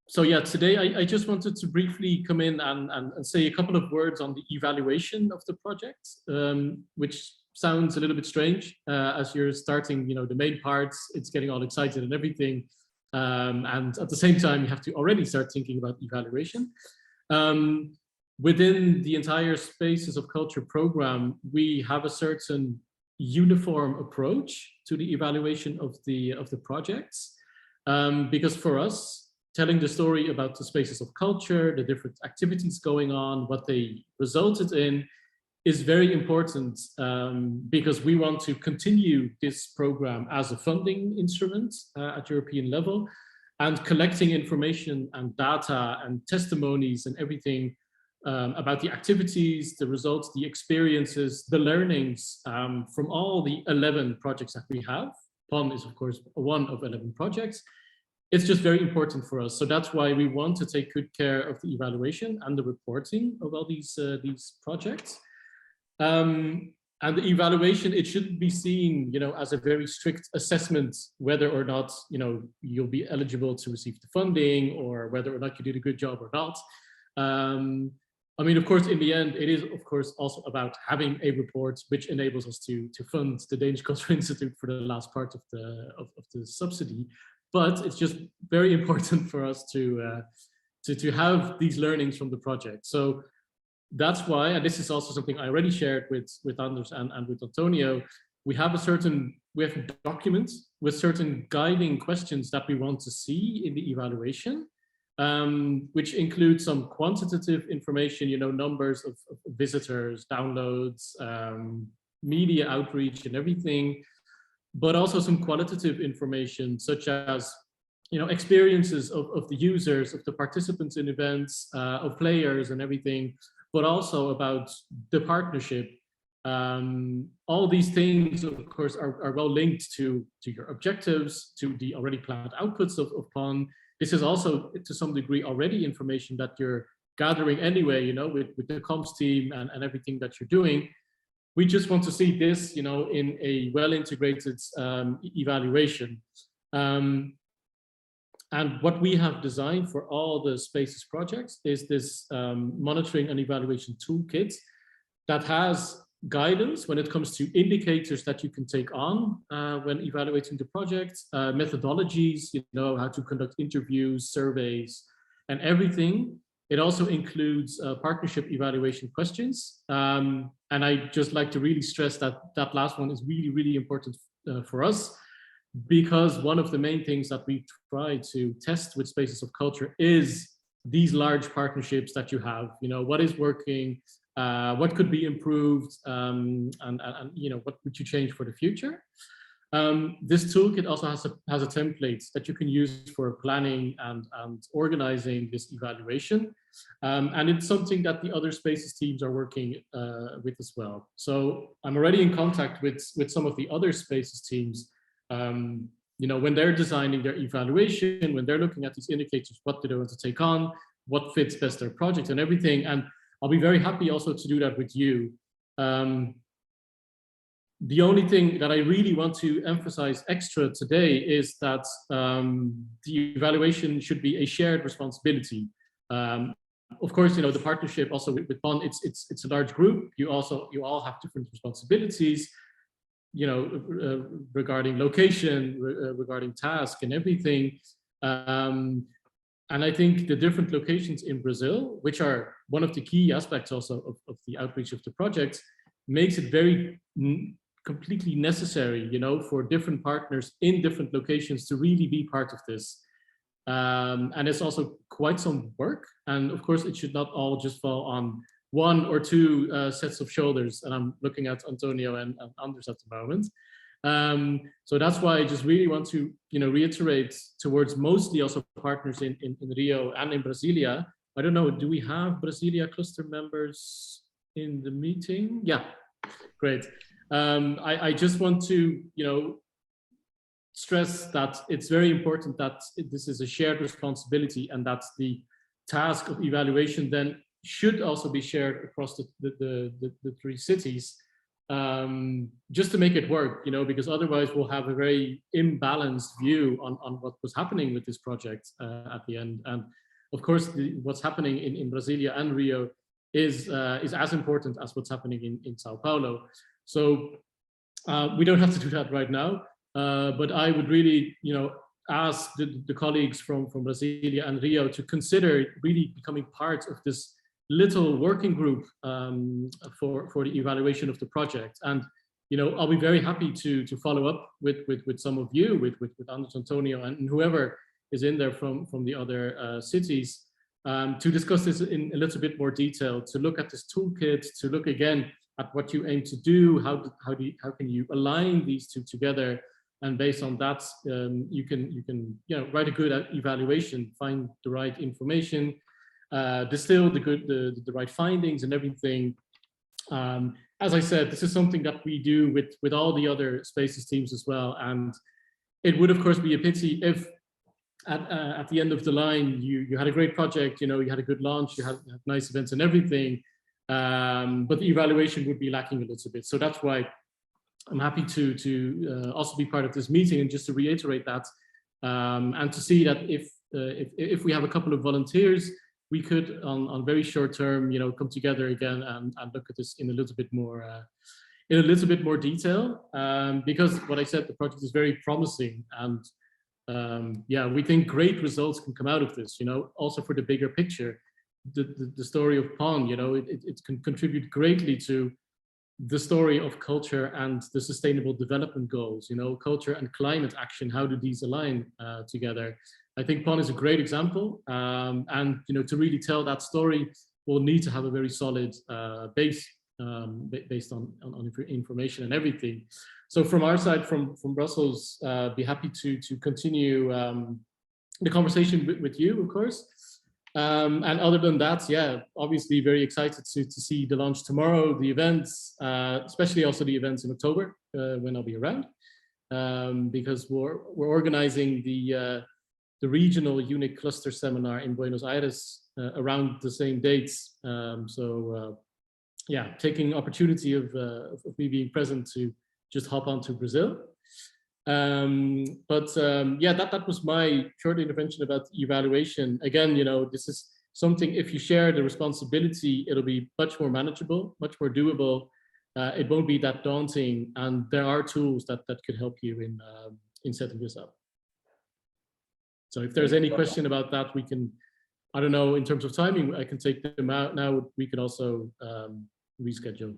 So yeah, today I just wanted to briefly come in and say a couple of words on the evaluation of the project, which sounds a little bit strange as you're starting, the main parts, it's getting all excited and everything. And at the same time, you have to already start thinking about evaluation. Within the entire Spaces of Culture program, we have a certain uniform approach to the evaluation of the projects, because for us, telling the story about the spaces of culture, the different activities going on, what they resulted in, is very important, because we want to continue this program as a funding instrument at European level, and collecting information and data and testimonies and everything about the activities, the results, the experiences, the learnings from all the 11 projects that we have. PON is, of course, one of 11 projects. It's just very important for us. So that's why we want to take good care of the evaluation and the reporting of all these projects. And the evaluation, it shouldn't be seen, as a very strict assessment whether or not, you'll be eligible to receive the funding, or whether or not you did a good job or not. I mean, of course, in the end, it is, of course, also about having a report which enables us to fund the Danish Cultural Institute for the last part of the subsidy. But it's just very important for us to have these learnings from the project. So that's why, and this is also something I already shared with Anders and with Antonio, we have a document with certain guiding questions that we want to see in the evaluation, which includes some quantitative information, numbers of visitors, downloads, media outreach and everything, but also some qualitative information such as, experiences of the users, of the participants in events, of players and everything, but also about the partnership. All these things, of course, are well linked to your objectives, to the already planned outputs of PON. This is also, to some degree, already information that you're gathering anyway, with the comms team and everything that you're doing. We just want to see this, in a well-integrated evaluation. And what we have designed for all the Spaces projects is this monitoring and evaluation toolkit that has guidance when it comes to indicators that you can take on when evaluating the project, methodologies, how to conduct interviews, surveys, and everything. It also includes partnership evaluation questions. And I just like to really stress that that last one is really, really important for us, because one of the main things that we try to test with Spaces of Culture is these large partnerships that you have. What is working, what could be improved, and what would you change for the future? This toolkit also has a template that you can use for planning and organizing this evaluation. And it's something that the other Spaces teams are working with as well. So I'm already in contact with some of the other Spaces teams, when they're designing their evaluation, when they're looking at these indicators, what do they want to take on, what fits best their project and everything. And I'll be very happy also to do that with you. The only thing that I really want to emphasize extra today is that the evaluation should be a shared responsibility. Of course, the partnership also with PON, it's a large group. You all have different responsibilities, regarding location, regarding task and everything. And I think the different locations in Brazil, which are one of the key aspects also of the outreach of the project, makes it very completely necessary, you know, for different partners in different locations to really be part of this. And it's also quite some work. And of course, it should not all just fall on one or two sets of shoulders. And I'm looking at Antonio and Anders at the moment. So that's why I just really want to, you know, reiterate towards mostly also partners in Rio and in Brasilia. I don't know, do we have Brasilia cluster members in the meeting? Yeah, great. I just want to, you know, stress that it's very important that this is a shared responsibility, and that the task of evaluation then should also be shared across the three cities, just to make it work, you know, because otherwise we'll have a very imbalanced view on what was happening with this project at the end. And of course, what's happening in Brasilia and Rio is as important as what's happening in Sao Paulo. So we don't have to do that right now. But I would really, you know, ask the colleagues from Brasilia and Rio to consider really becoming part of this little working group for the evaluation of the project. And, you know, I'll be very happy to follow up with some of you, with Anders, Antonio, and whoever is in there from the other cities, to discuss this in a little bit more detail, to look at this toolkit, to look again at what you aim to do, how can you align these two together. And based on that, you can you know, write a good evaluation, find the right information, distill the right findings and everything. As I said, this is something that we do with all the other Spaces teams as well. And it would of course be a pity if at the end of the line you had a great project, you know, you had a good launch, you had nice events and everything, but the evaluation would be lacking a little bit. So that's why I'm happy to also be part of this meeting, and just to reiterate that, and to see that if we have a couple of volunteers, we could on very short term, you know, come together again and look at this in a little bit more detail, because what I said, the project is very promising, and yeah, we think great results can come out of this, you know, also for the bigger picture. The story of PON, you know, it can contribute greatly to the story of culture and the sustainable development goals, you know, culture and climate action. How do these align together? I think PON is a great example, and, you know, to really tell that story, we'll need to have a very solid base based on information and everything. So from our side, from Brussels, be happy to continue the conversation with you, of course. And other than that, yeah, obviously very excited to see the launch tomorrow, the events, especially also the events in October when I'll be around, because we're organizing the regional UNIC cluster seminar in Buenos Aires around the same dates. So yeah, taking opportunity of me being present to just hop on to Brazil. Yeah, that was my short intervention about evaluation. Again, you know, this is something, if you share the responsibility, it'll be much more manageable, much more doable. It won't be that daunting, and there are tools that could help you in setting this up. So if there's any question about that, we can, I don't know, in terms of timing, I can take them out now. We could also reschedule.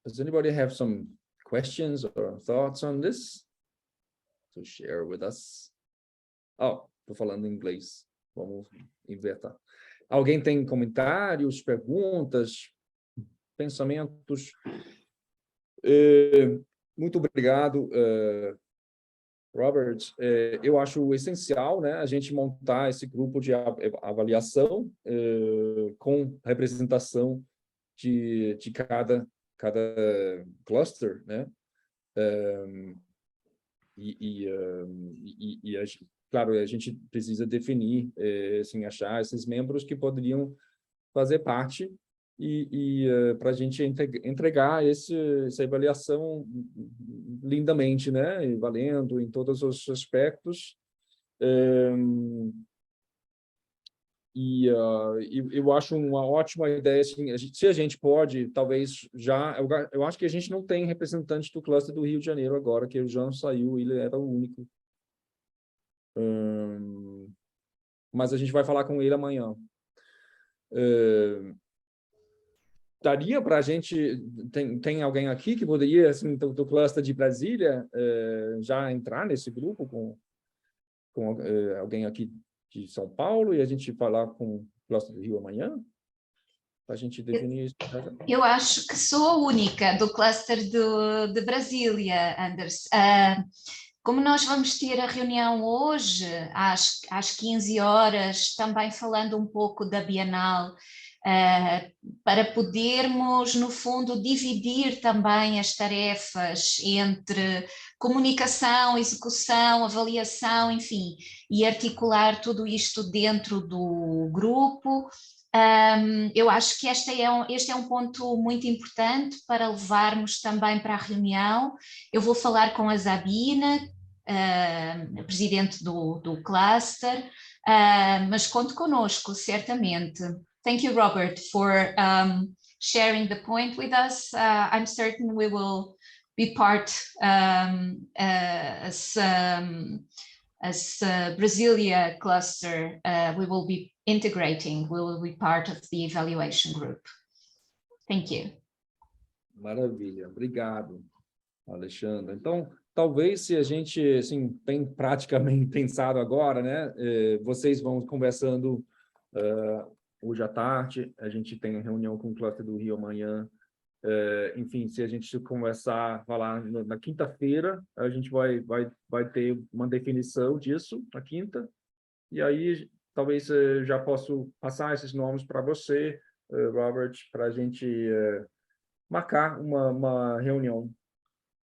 Does anybody have some questions or thoughts on this to share with us? Oh, tô falando em inglês. Vamos inverter. Alguém tem comentários, perguntas, pensamentos? Muito obrigado, Robert. Eu acho essencial, né, a gente montar esse grupo de avaliação com representação de cada cluster, né? Claro, a gente precisa definir, assim, achar esses membros que poderiam fazer parte para a gente entregar essa avaliação lindamente, né? E valendo em todos os aspectos. Eu acho uma ótima ideia, assim, se a gente pode, talvez já... Eu acho que a gente não tem representante do cluster do Rio de Janeiro agora, que o João saiu, ele era o único. Mas a gente vai falar com ele amanhã. daria para a gente... Tem alguém aqui que poderia, assim, do cluster de Brasília, já entrar nesse grupo com alguém aqui de São Paulo e a gente falar com o cluster do Rio amanhã? Para a gente definir isso. Eu acho que sou a única do cluster de Brasília, Anders. Como nós vamos ter a reunião hoje, às 15 horas, também falando um pouco da Bienal, para podermos, no fundo, dividir também as tarefas entre comunicação, execução, avaliação, enfim, e articular tudo isto dentro do grupo. Eu acho que este é um ponto muito importante para levarmos também para a reunião. Eu vou falar com a Sabine, presidente do cluster, mas conte conosco, certamente. Thank you, Robert, for sharing the point with us. I'm certain we will be part as Brasilia cluster. We will be integrating, we will be part of the evaluation group. Thank you. Maravilha, obrigado, Alexandra. Então, talvez se a gente, assim, tem praticamente pensado agora, né, vocês vão conversando hoje à tarde, a gente tem reunião com o cluster do Rio amanhã, enfim, se a gente conversar, falar na quinta-feira, a gente vai ter uma definição disso, na quinta, e aí talvez já posso passar esses nomes para você, Robert, para a gente marcar uma reunião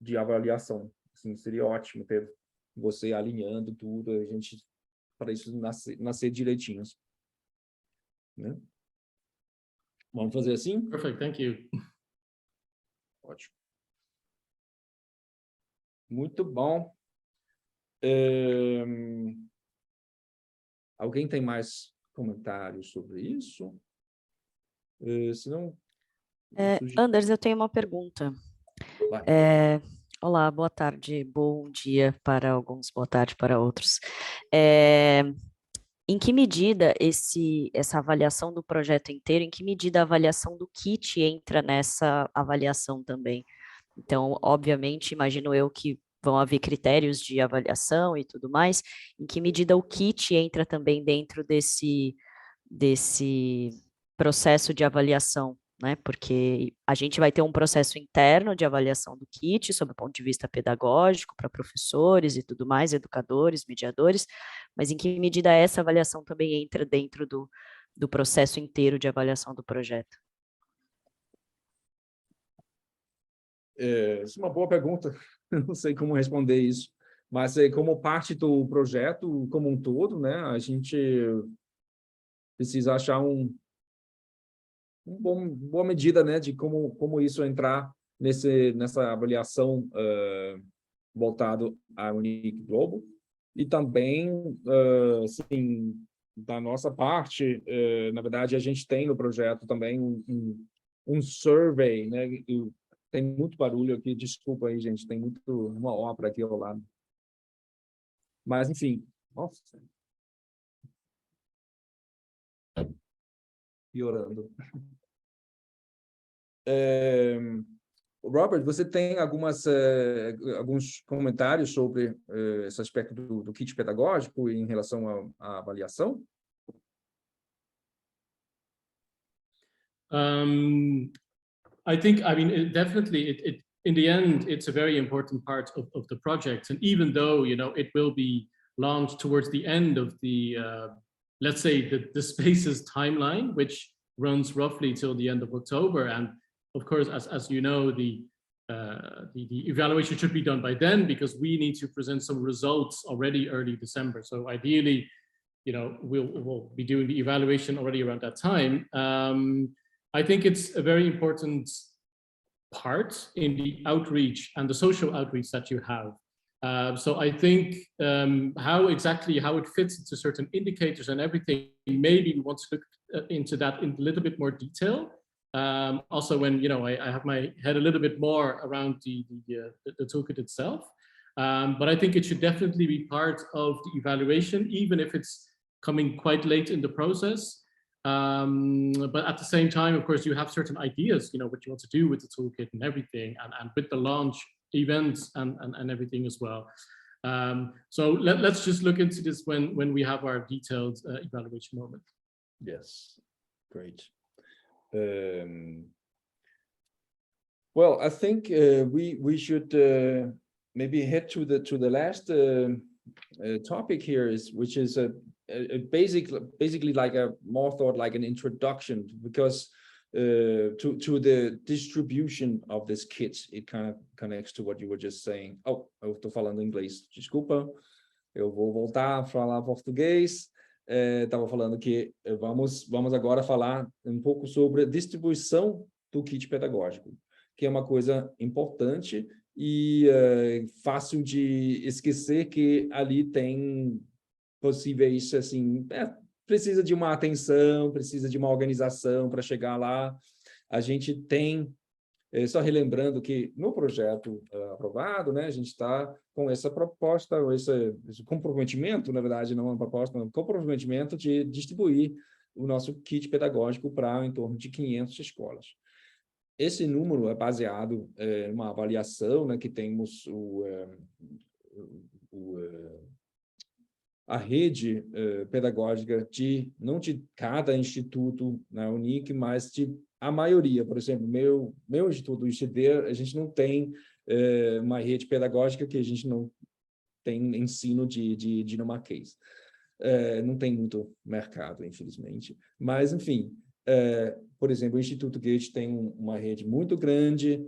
de avaliação. Assim, seria ótimo ter você alinhando tudo, a gente, para isso nascer direitinho. Né? Vamos fazer assim? Perfect, thank you. Ótimo. Muito bom. Alguém tem mais comentários sobre isso? Se não... Anders, eu tenho uma pergunta. Olá, boa tarde, bom dia para alguns, boa tarde para outros. Em que medida essa avaliação do projeto inteiro, em que medida a avaliação do kit entra nessa avaliação também? Então, obviamente, imagino eu que vão haver critérios de avaliação e tudo mais, em que medida o kit entra também dentro desse processo de avaliação, né? Porque a gente vai ter um processo interno de avaliação do kit, sob o ponto de vista pedagógico, para professores e tudo mais, educadores, mediadores, mas em que medida essa avaliação também entra dentro do processo inteiro de avaliação do projeto? Isso é uma boa pergunta, não sei como responder isso, mas como parte do projeto como um todo, né, a gente precisa achar boa medida, né, de como isso entrar nessa avaliação voltado à Unique Global, e também, assim, da nossa parte, na verdade, a gente tem no projeto também um survey, né, tem muito barulho aqui, desculpa aí, gente, tem uma obra aqui ao lado. Mas, enfim, nossa. Piorando. Robert, você tem alguns comentários sobre esse aspecto do kit pedagógico em relação à avaliação? I think, I mean, definitely, in the end, it's a very important part of the project. And even though, you know, it will be launched towards the end of the, let's say, the Spaces timeline, which runs roughly till the end of October. And of course, as you know, the evaluation should be done by then, because we need to present some results already early December. So ideally, you know, we'll be doing the evaluation already around that time. I think it's a very important part in the outreach and the social outreach that you have. So I think how it fits into certain indicators and everything, maybe we want to look into that in a little bit more detail. Also, when, you know, I have my head a little bit more around the toolkit itself. But I think it should definitely be part of the evaluation, even if it's coming quite late in the process. But at the same time, of course, you have certain ideas, what you want to do with the toolkit and everything, and with the launch events and everything as well. So let's just look into this when we have our detailed evaluation moment. Yes, great. Well, I think we should maybe head to the last topic here, which is basically like a more thought like an introduction, because to the distribution of this kit, it kind of connects to what you were just saying. Oh, eu estou falando inglês, desculpa, eu vou voltar a falar português. Estava falando que vamos agora falar um pouco sobre a distribuição do kit pedagógico, que é uma coisa importante e fácil de esquecer que ali tem possíveis, assim, precisa de uma atenção, precisa de uma organização para chegar lá. A gente tem, só relembrando que no projeto aprovado, né, a gente está com essa proposta, esse comprometimento, na verdade, não é uma proposta, é um comprometimento de distribuir o nosso kit pedagógico para em torno de 500 escolas. Esse número é baseado em uma avaliação, né, que temos a rede pedagógica não de cada instituto na Unic, mas de a maioria. Por exemplo, meu instituto, o ICD, a gente não tem uma rede pedagógica que a gente não tem ensino de dinamarquês. Não tem muito mercado, infelizmente. Mas, enfim, por exemplo, o Instituto Goethe tem uma rede muito grande,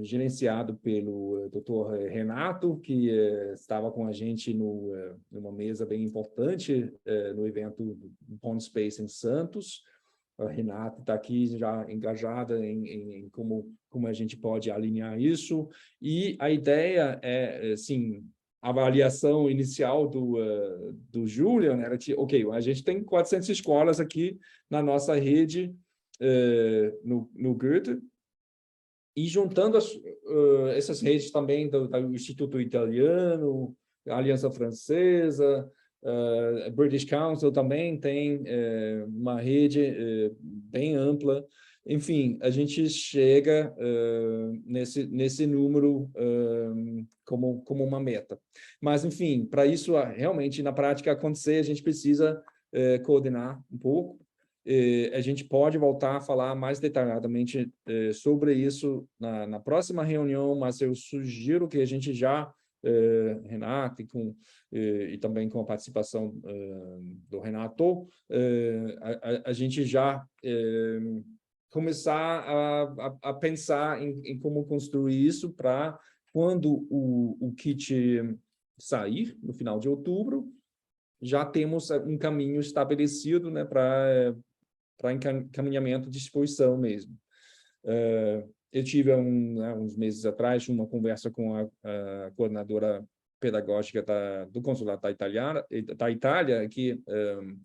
gerenciado pelo Dr. Renato, que estava com a gente numa mesa bem importante no evento do Pond Space em Santos. A Renata está aqui já engajada em como a gente pode alinhar isso. E a ideia é, assim, a avaliação inicial do Julian era que, ok, a gente tem 400 escolas aqui na nossa rede no Goethe, e juntando essas redes também do Instituto Italiano, a Aliança Francesa, British Council também tem uma rede bem ampla. Enfim, a gente chega nesse número como uma meta. Mas, enfim, para isso realmente na prática acontecer, a gente precisa coordenar um pouco. A gente pode voltar a falar mais detalhadamente sobre isso na próxima reunião, mas eu sugiro que a gente já, Renato, e também com a participação do Renato, a gente já começar a pensar em como construir isso para quando o kit sair, no final de outubro, já temos um caminho estabelecido, né, para encaminhamento de exposição mesmo. Eu tive, uns meses atrás, uma conversa com a coordenadora pedagógica do Consulado da Itália, aqui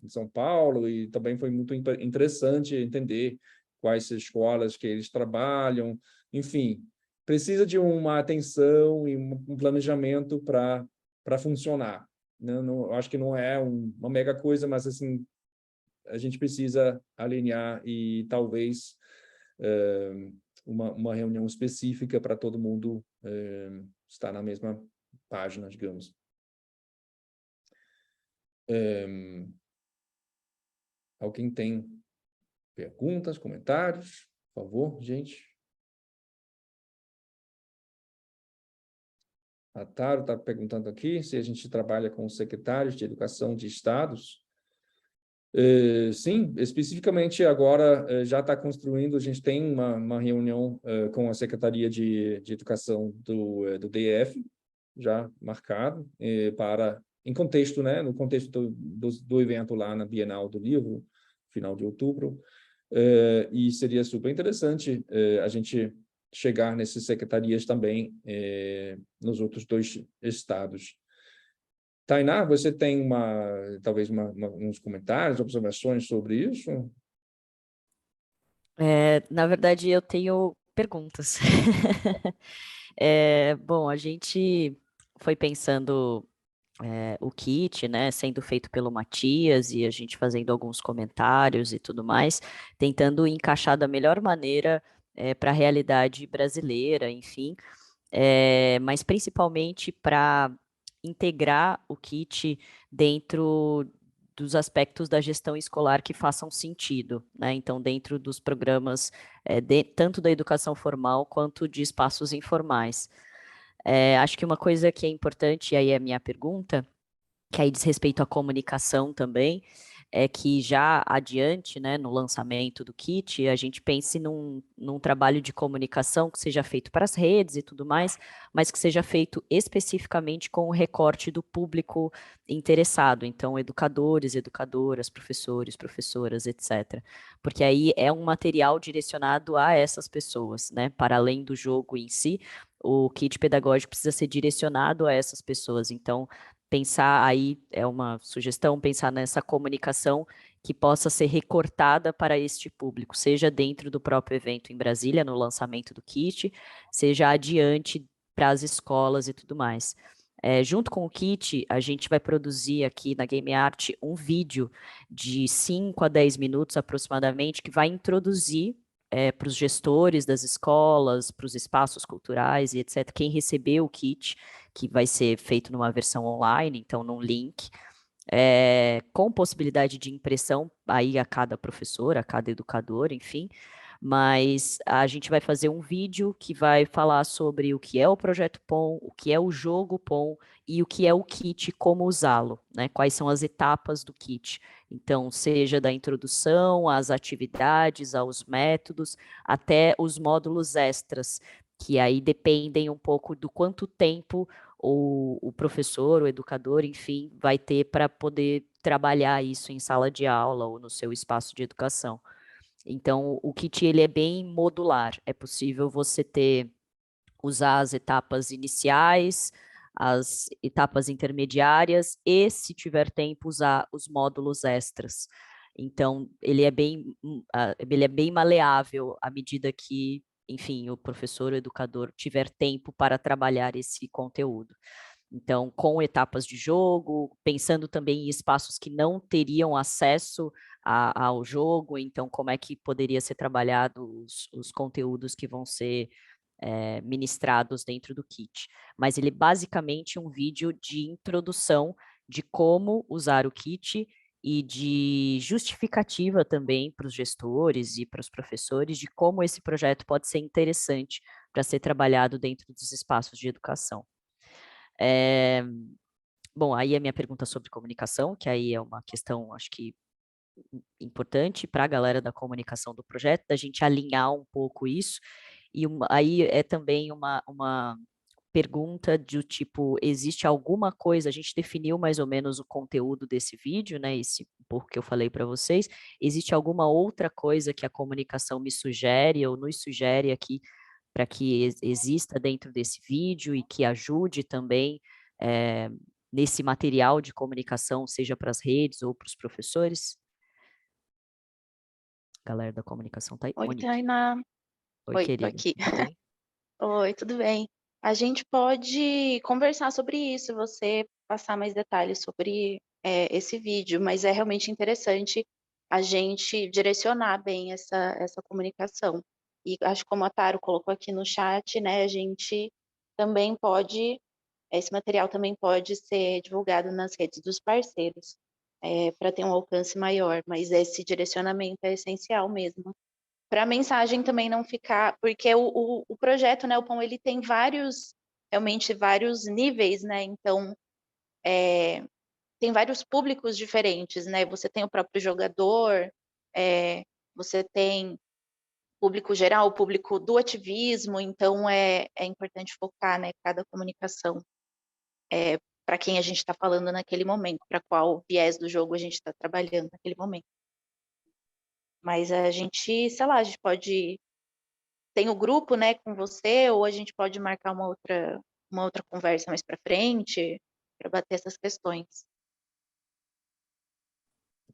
em São Paulo, e também foi muito interessante entender quais escolas que eles trabalham. Enfim, precisa de uma atenção e um planejamento para funcionar. Não, acho que não é uma mega coisa, mas assim, a gente precisa alinhar e talvez uma reunião específica para todo mundo estar na mesma página, digamos. Alguém tem perguntas, comentários? Por favor, gente. A Taro está perguntando aqui se a gente trabalha com os secretários de educação de estados. Sim, especificamente agora já está construindo, a gente tem uma reunião com a Secretaria de Educação do DF, já marcado, em contexto, né, no contexto do evento lá na Bienal do Livro, final de outubro, e seria super interessante a gente chegar nessas secretarias também nos outros 2 estados. Tainá, você tem talvez uns comentários, observações sobre isso? Na verdade, eu tenho perguntas. Bom, a gente foi pensando o kit, né, sendo feito pelo Matias e a gente fazendo alguns comentários e tudo mais, tentando encaixar da melhor maneira para a realidade brasileira, enfim, mas principalmente para integrar o kit dentro dos aspectos da gestão escolar que façam sentido, né? Então, dentro dos programas, tanto da educação formal quanto de espaços informais. Acho que uma coisa que é importante, e aí é a minha pergunta, que aí diz respeito à comunicação também, é que já adiante, né, no lançamento do kit, a gente pense num trabalho de comunicação que seja feito para as redes e tudo mais, mas que seja feito especificamente com o recorte do público interessado, então educadores, educadoras, professores, professoras, etc. Porque aí é um material direcionado a essas pessoas, né, para além do jogo em si, o kit pedagógico precisa ser direcionado a essas pessoas, então pensar aí, é uma sugestão, pensar nessa comunicação que possa ser recortada para este público, seja dentro do próprio evento em Brasília, no lançamento do kit, seja adiante para as escolas e tudo mais. Junto com o kit, a gente vai produzir aqui na Game Art um vídeo de 5 a 10 minutos aproximadamente, que vai introduzir para os gestores das escolas, para os espaços culturais e etc., quem recebeu o kit, que vai ser feito numa versão online, então num link, com possibilidade de impressão aí a cada professor, a cada educador, enfim, mas a gente vai fazer um vídeo que vai falar sobre o que é o projeto POM, o que é o jogo POM e o que é o kit, como usá-lo, né? Quais são as etapas do kit. Então, seja da introdução, às atividades, aos métodos, até os módulos extras, que aí dependem um pouco do quanto tempo o professor, o educador, enfim, vai ter para poder trabalhar isso em sala de aula ou no seu espaço de educação. Então, o kit ele é bem modular, é possível você usar as etapas iniciais, as etapas intermediárias e, se tiver tempo, usar os módulos extras. Então, ele é bem maleável à medida que, enfim, o professor, o educador tiver tempo para trabalhar esse conteúdo. Então, com etapas de jogo, pensando também em espaços que não teriam acesso ao jogo, então como é que poderia ser trabalhado os conteúdos que vão ser ministrados dentro do kit. Mas ele basicamente é um vídeo de introdução de como usar o kit e de justificativa também para os gestores e para os professores de como esse projeto pode ser interessante para ser trabalhado dentro dos espaços de educação. Bom, aí a minha pergunta sobre comunicação, que aí é uma questão, acho que importante para a galera da comunicação do projeto, da gente alinhar um pouco isso, e aí é também uma pergunta do tipo, existe alguma coisa, a gente definiu mais ou menos o conteúdo desse vídeo, né, esse pouco que eu falei para vocês, existe alguma outra coisa que a comunicação me sugere ou nos sugere aqui para que exista dentro desse vídeo e que ajude também nesse material de comunicação, seja para as redes ou para os professores? Galera da comunicação tá aí. Oi, Monique. Tainá. Oi, Oi, tô querida. aqui. Tudo bem? Oi, tudo bem? A gente pode conversar sobre isso, você passar mais detalhes sobre esse vídeo, mas é realmente interessante a gente direcionar bem essa comunicação. E acho que como a Taro colocou aqui no chat, né, a gente também pode, esse material também pode ser divulgado nas redes dos parceiros, para ter um alcance maior, mas esse direcionamento é essencial mesmo. Para a mensagem também não ficar, porque o projeto, né, o POM, ele tem realmente vários níveis, né, então tem vários públicos diferentes, né, você tem o próprio jogador, você tem público geral, o público do ativismo, então é importante focar, né, cada comunicação para quem a gente está falando naquele momento, para qual viés do jogo a gente está trabalhando naquele momento. Mas a gente, sei lá, a gente pode... Tem o grupo, né, com você, ou a gente pode marcar uma outra conversa mais para frente, para bater essas questões.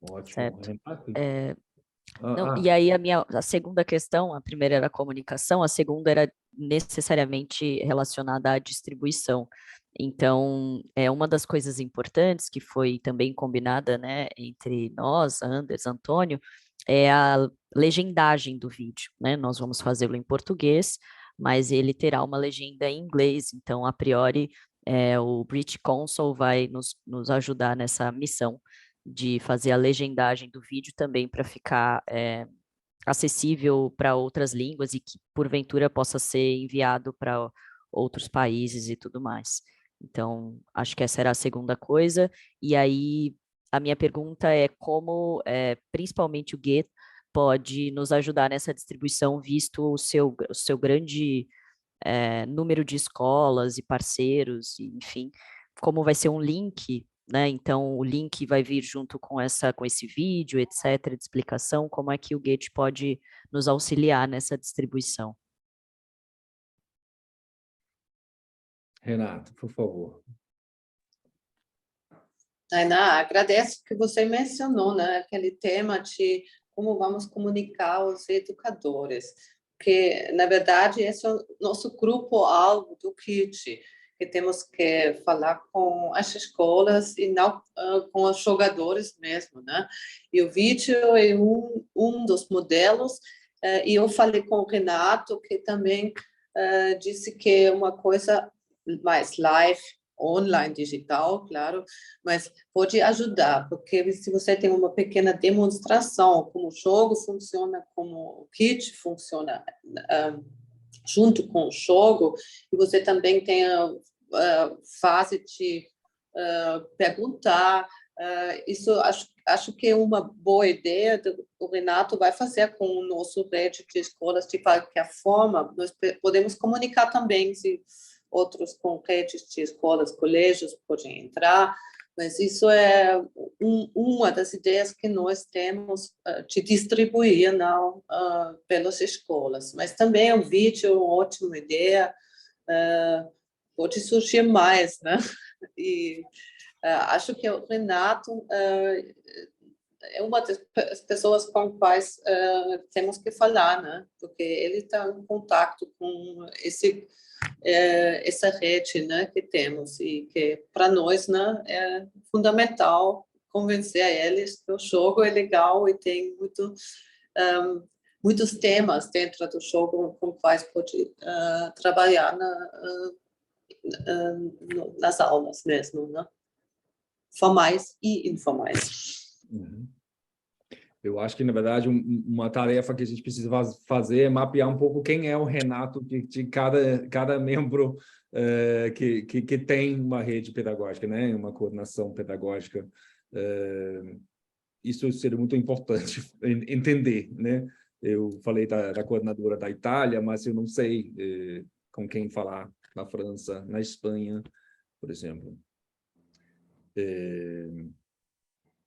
Ótimo. Certo. Renato? Não, e aí a segunda questão, a primeira era a comunicação, a segunda era necessariamente relacionada à distribuição. Então, uma das coisas importantes que foi também combinada, né, entre nós, Anders, Antônio, é a legendagem do vídeo, né? Nós vamos fazê-lo em português, mas ele terá uma legenda em inglês, então, a priori, o British Council vai nos ajudar nessa missão de fazer a legendagem do vídeo também para ficar acessível para outras línguas e que, porventura, possa ser enviado para outros países e tudo mais. Então, acho que essa era a segunda coisa. E aí, a minha pergunta é como, principalmente o Goethe, pode nos ajudar nessa distribuição, visto o seu grande número de escolas e parceiros, enfim, como vai ser um link, né? Então, o link vai vir junto com esse vídeo, etc., de explicação, como é que o Goethe pode nos auxiliar nessa distribuição. Renato, por favor. Tainá, agradeço que você mencionou, né, aquele tema de como vamos comunicar os educadores, porque, na verdade, esse é o nosso grupo-alvo do KIT, que temos que falar com as escolas e não com os jogadores mesmo, né? E o vídeo é um dos modelos, e eu falei com o Renato, que também disse que é uma coisa mais live, online, digital, claro, mas pode ajudar, porque se você tem uma pequena demonstração como o jogo funciona, como o kit funciona junto com o jogo, e você também tem a fase de perguntar, isso acho que é uma boa ideia, o Renato vai fazer com o nosso rede de escolas de qualquer forma, nós podemos comunicar também se outros com redes de escolas, colégios podem entrar, mas isso é uma das ideias que nós temos de distribuir não, pelas escolas. Mas também o vídeo é uma ótima ideia, pode surgir mais, né? E acho que o Renato é uma das pessoas com as quais temos que falar, né? Porque ele está em contato com essa rede, né, que temos e que para nós, né, é fundamental convencer a eles que o jogo é legal e tem muitos temas dentro do jogo com os quais pode trabalhar nas aulas mesmo, né? Formais e informais. Uhum. Eu acho que, na verdade, uma tarefa que a gente precisa fazer é mapear um pouco quem é o Renato de cada membro que tem uma rede pedagógica, né? Uma coordenação pedagógica. Isso seria muito importante entender, né? Eu falei da coordenadora da Itália, mas eu não sei com quem falar na França, na Espanha, por exemplo.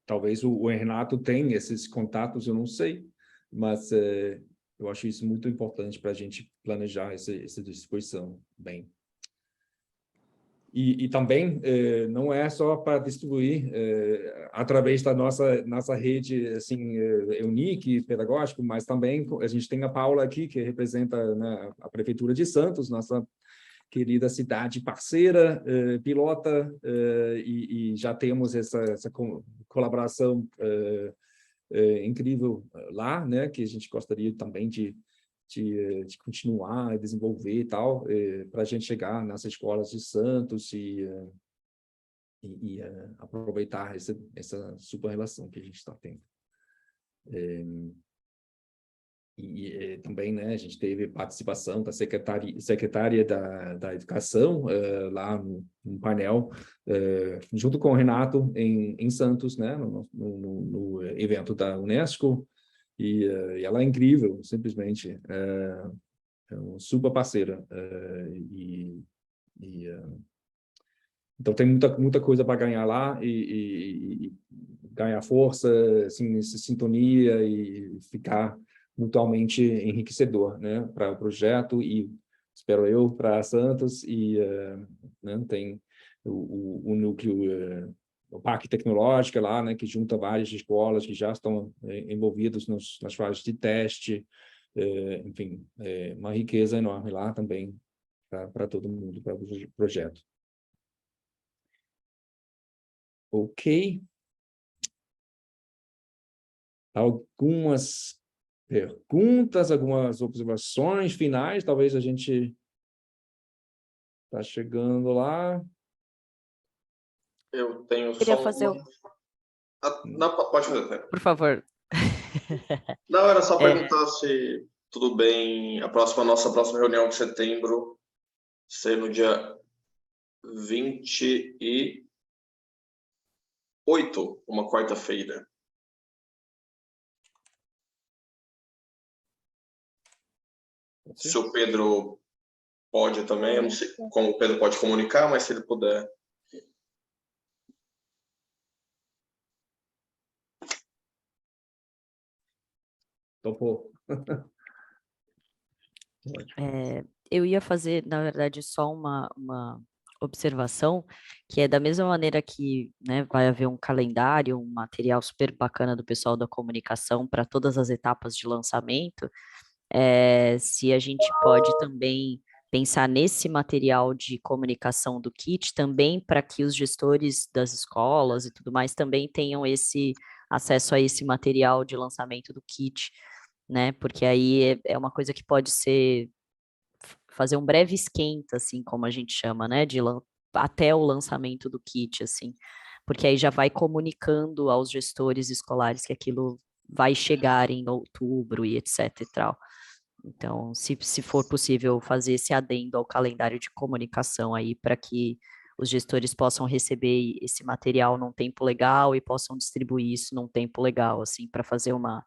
Talvez o Renato tenha esses contatos, eu não sei, mas eu acho isso muito importante para a gente planejar essa distribuição bem. E também não é só para distribuir através da nossa rede assim, Eunic, pedagógico, mas também a gente tem a Paula aqui, que representa, né, a Prefeitura de Santos, nossa querida cidade parceira, pilota, e já temos essa colaboração incrível lá, né, que a gente gostaria também de continuar, desenvolver e tal, para a gente chegar nas escolas de Santos e aproveitar essa super relação que a gente está tendo. E também, né, a gente teve participação da secretária da Educação lá no painel, junto com o Renato em Santos, né, no evento da Unesco, e ela é incrível, simplesmente, é uma super parceira. Então tem muita coisa para ganhar lá e ganhar força, assim, sintonia e ficar mutuamente enriquecedor, né, para o projeto e, espero eu, para Santos, e né, tem o núcleo, o Parque Tecnológico lá, né, que junta várias escolas que já estão envolvidas nas fases de teste, enfim, uma riqueza enorme lá também para todo mundo, para o projeto. Ok. Algumas perguntas, algumas observações finais, talvez a gente está chegando lá. Eu tenho Queria só fazer uma... Não, pode fazer. Por favor. Não, era só perguntar se tudo bem, nossa próxima reunião de setembro ser no dia 28, uma quarta-feira. Se o Pedro pode também, eu não sei como o Pedro pode comunicar, mas se ele puder. Topou. Eu ia fazer, na verdade, só uma observação, que é da mesma maneira que, né, vai haver um calendário, um material super bacana do pessoal da comunicação para todas as etapas de lançamento, se a gente pode também pensar nesse material de comunicação do kit também para que os gestores das escolas e tudo mais também tenham esse acesso a esse material de lançamento do kit, né? Porque aí é uma coisa que pode ser fazer um breve esquenta, assim, como a gente chama, né? Até o lançamento do kit, assim, porque aí já vai comunicando aos gestores escolares que aquilo vai chegar em outubro e etc e tal. Então, se for possível fazer esse adendo ao calendário de comunicação aí para que os gestores possam receber esse material num tempo legal e possam distribuir isso num tempo legal, assim, para fazer uma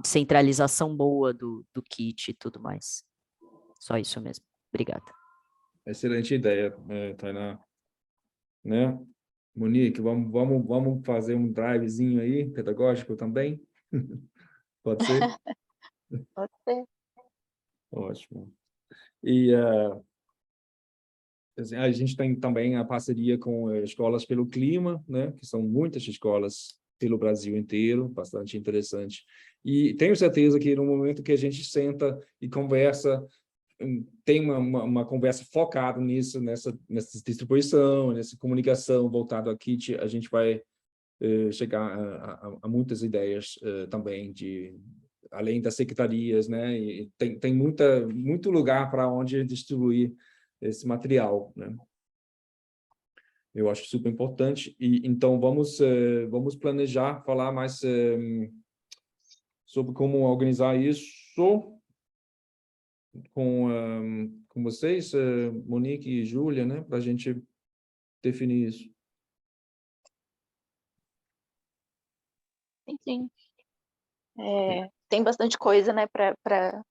centralização boa do kit e tudo mais. Só isso mesmo. Obrigada. Excelente ideia, Tainá. Né? Monique, vamos fazer um drivezinho aí, pedagógico também? Pode ser? Pode ser. Ótimo. E assim, a gente tem também a parceria com Escolas pelo Clima, né? Que são muitas escolas pelo Brasil inteiro, bastante interessante. E tenho certeza que no momento que a gente senta e conversa, tem uma conversa focada nisso, nessa distribuição, nessa comunicação voltada ao kit, a gente vai chegar a muitas ideias também, além das secretarias, né? E tem muito lugar para onde distribuir esse material, né? Eu acho super importante. E então vamos planejar, falar mais sobre como organizar isso com vocês, Monique e Júlia, né? Para a gente definir isso. Sim. Tem bastante coisa, né, para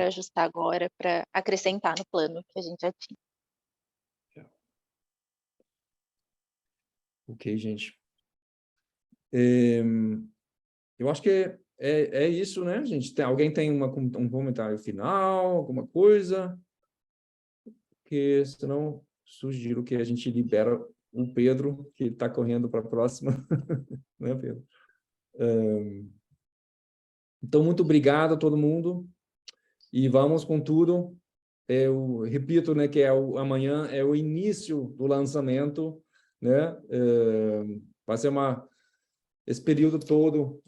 ajustar agora, para acrescentar no plano que a gente já tinha. Ok, gente. Eu acho que é isso, né, gente? Alguém tem um comentário final, alguma coisa? Porque senão sugiro que a gente libera o Pedro, que está correndo para a próxima. Né, Pedro? Então, muito obrigado a todo mundo. E vamos com tudo. Eu repito, né, que amanhã é o início do lançamento, né? Vai ser esse período todo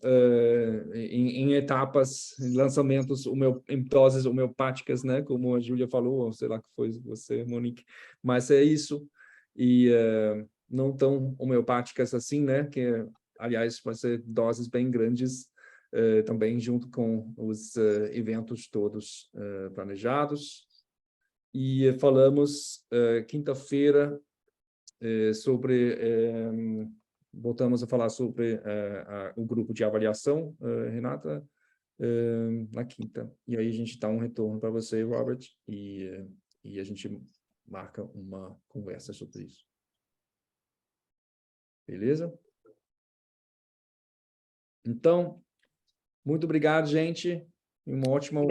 em etapas, em lançamentos em doses homeopáticas, né? Como a Júlia falou, ou sei lá que foi você, Monique, mas é isso. E não tão homeopáticas assim, né? Que, aliás, vai ser doses bem grandes também junto com os eventos todos planejados. E falamos quinta-feira sobre... voltamos a falar sobre o grupo de avaliação, Renata, na quinta. E aí a gente dá um retorno para você, Robert, e a gente marca uma conversa sobre isso. Beleza? Então, muito obrigado, gente. Um ótimo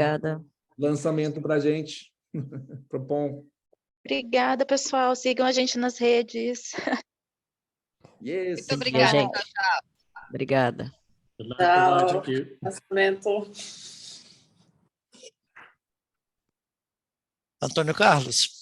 lançamento para a gente. Bom. Obrigada, pessoal. Sigam a gente nas redes. Yes. Muito obrigada, gente. tchau. Obrigada. Tchau. Lançamento. Antônio Carlos.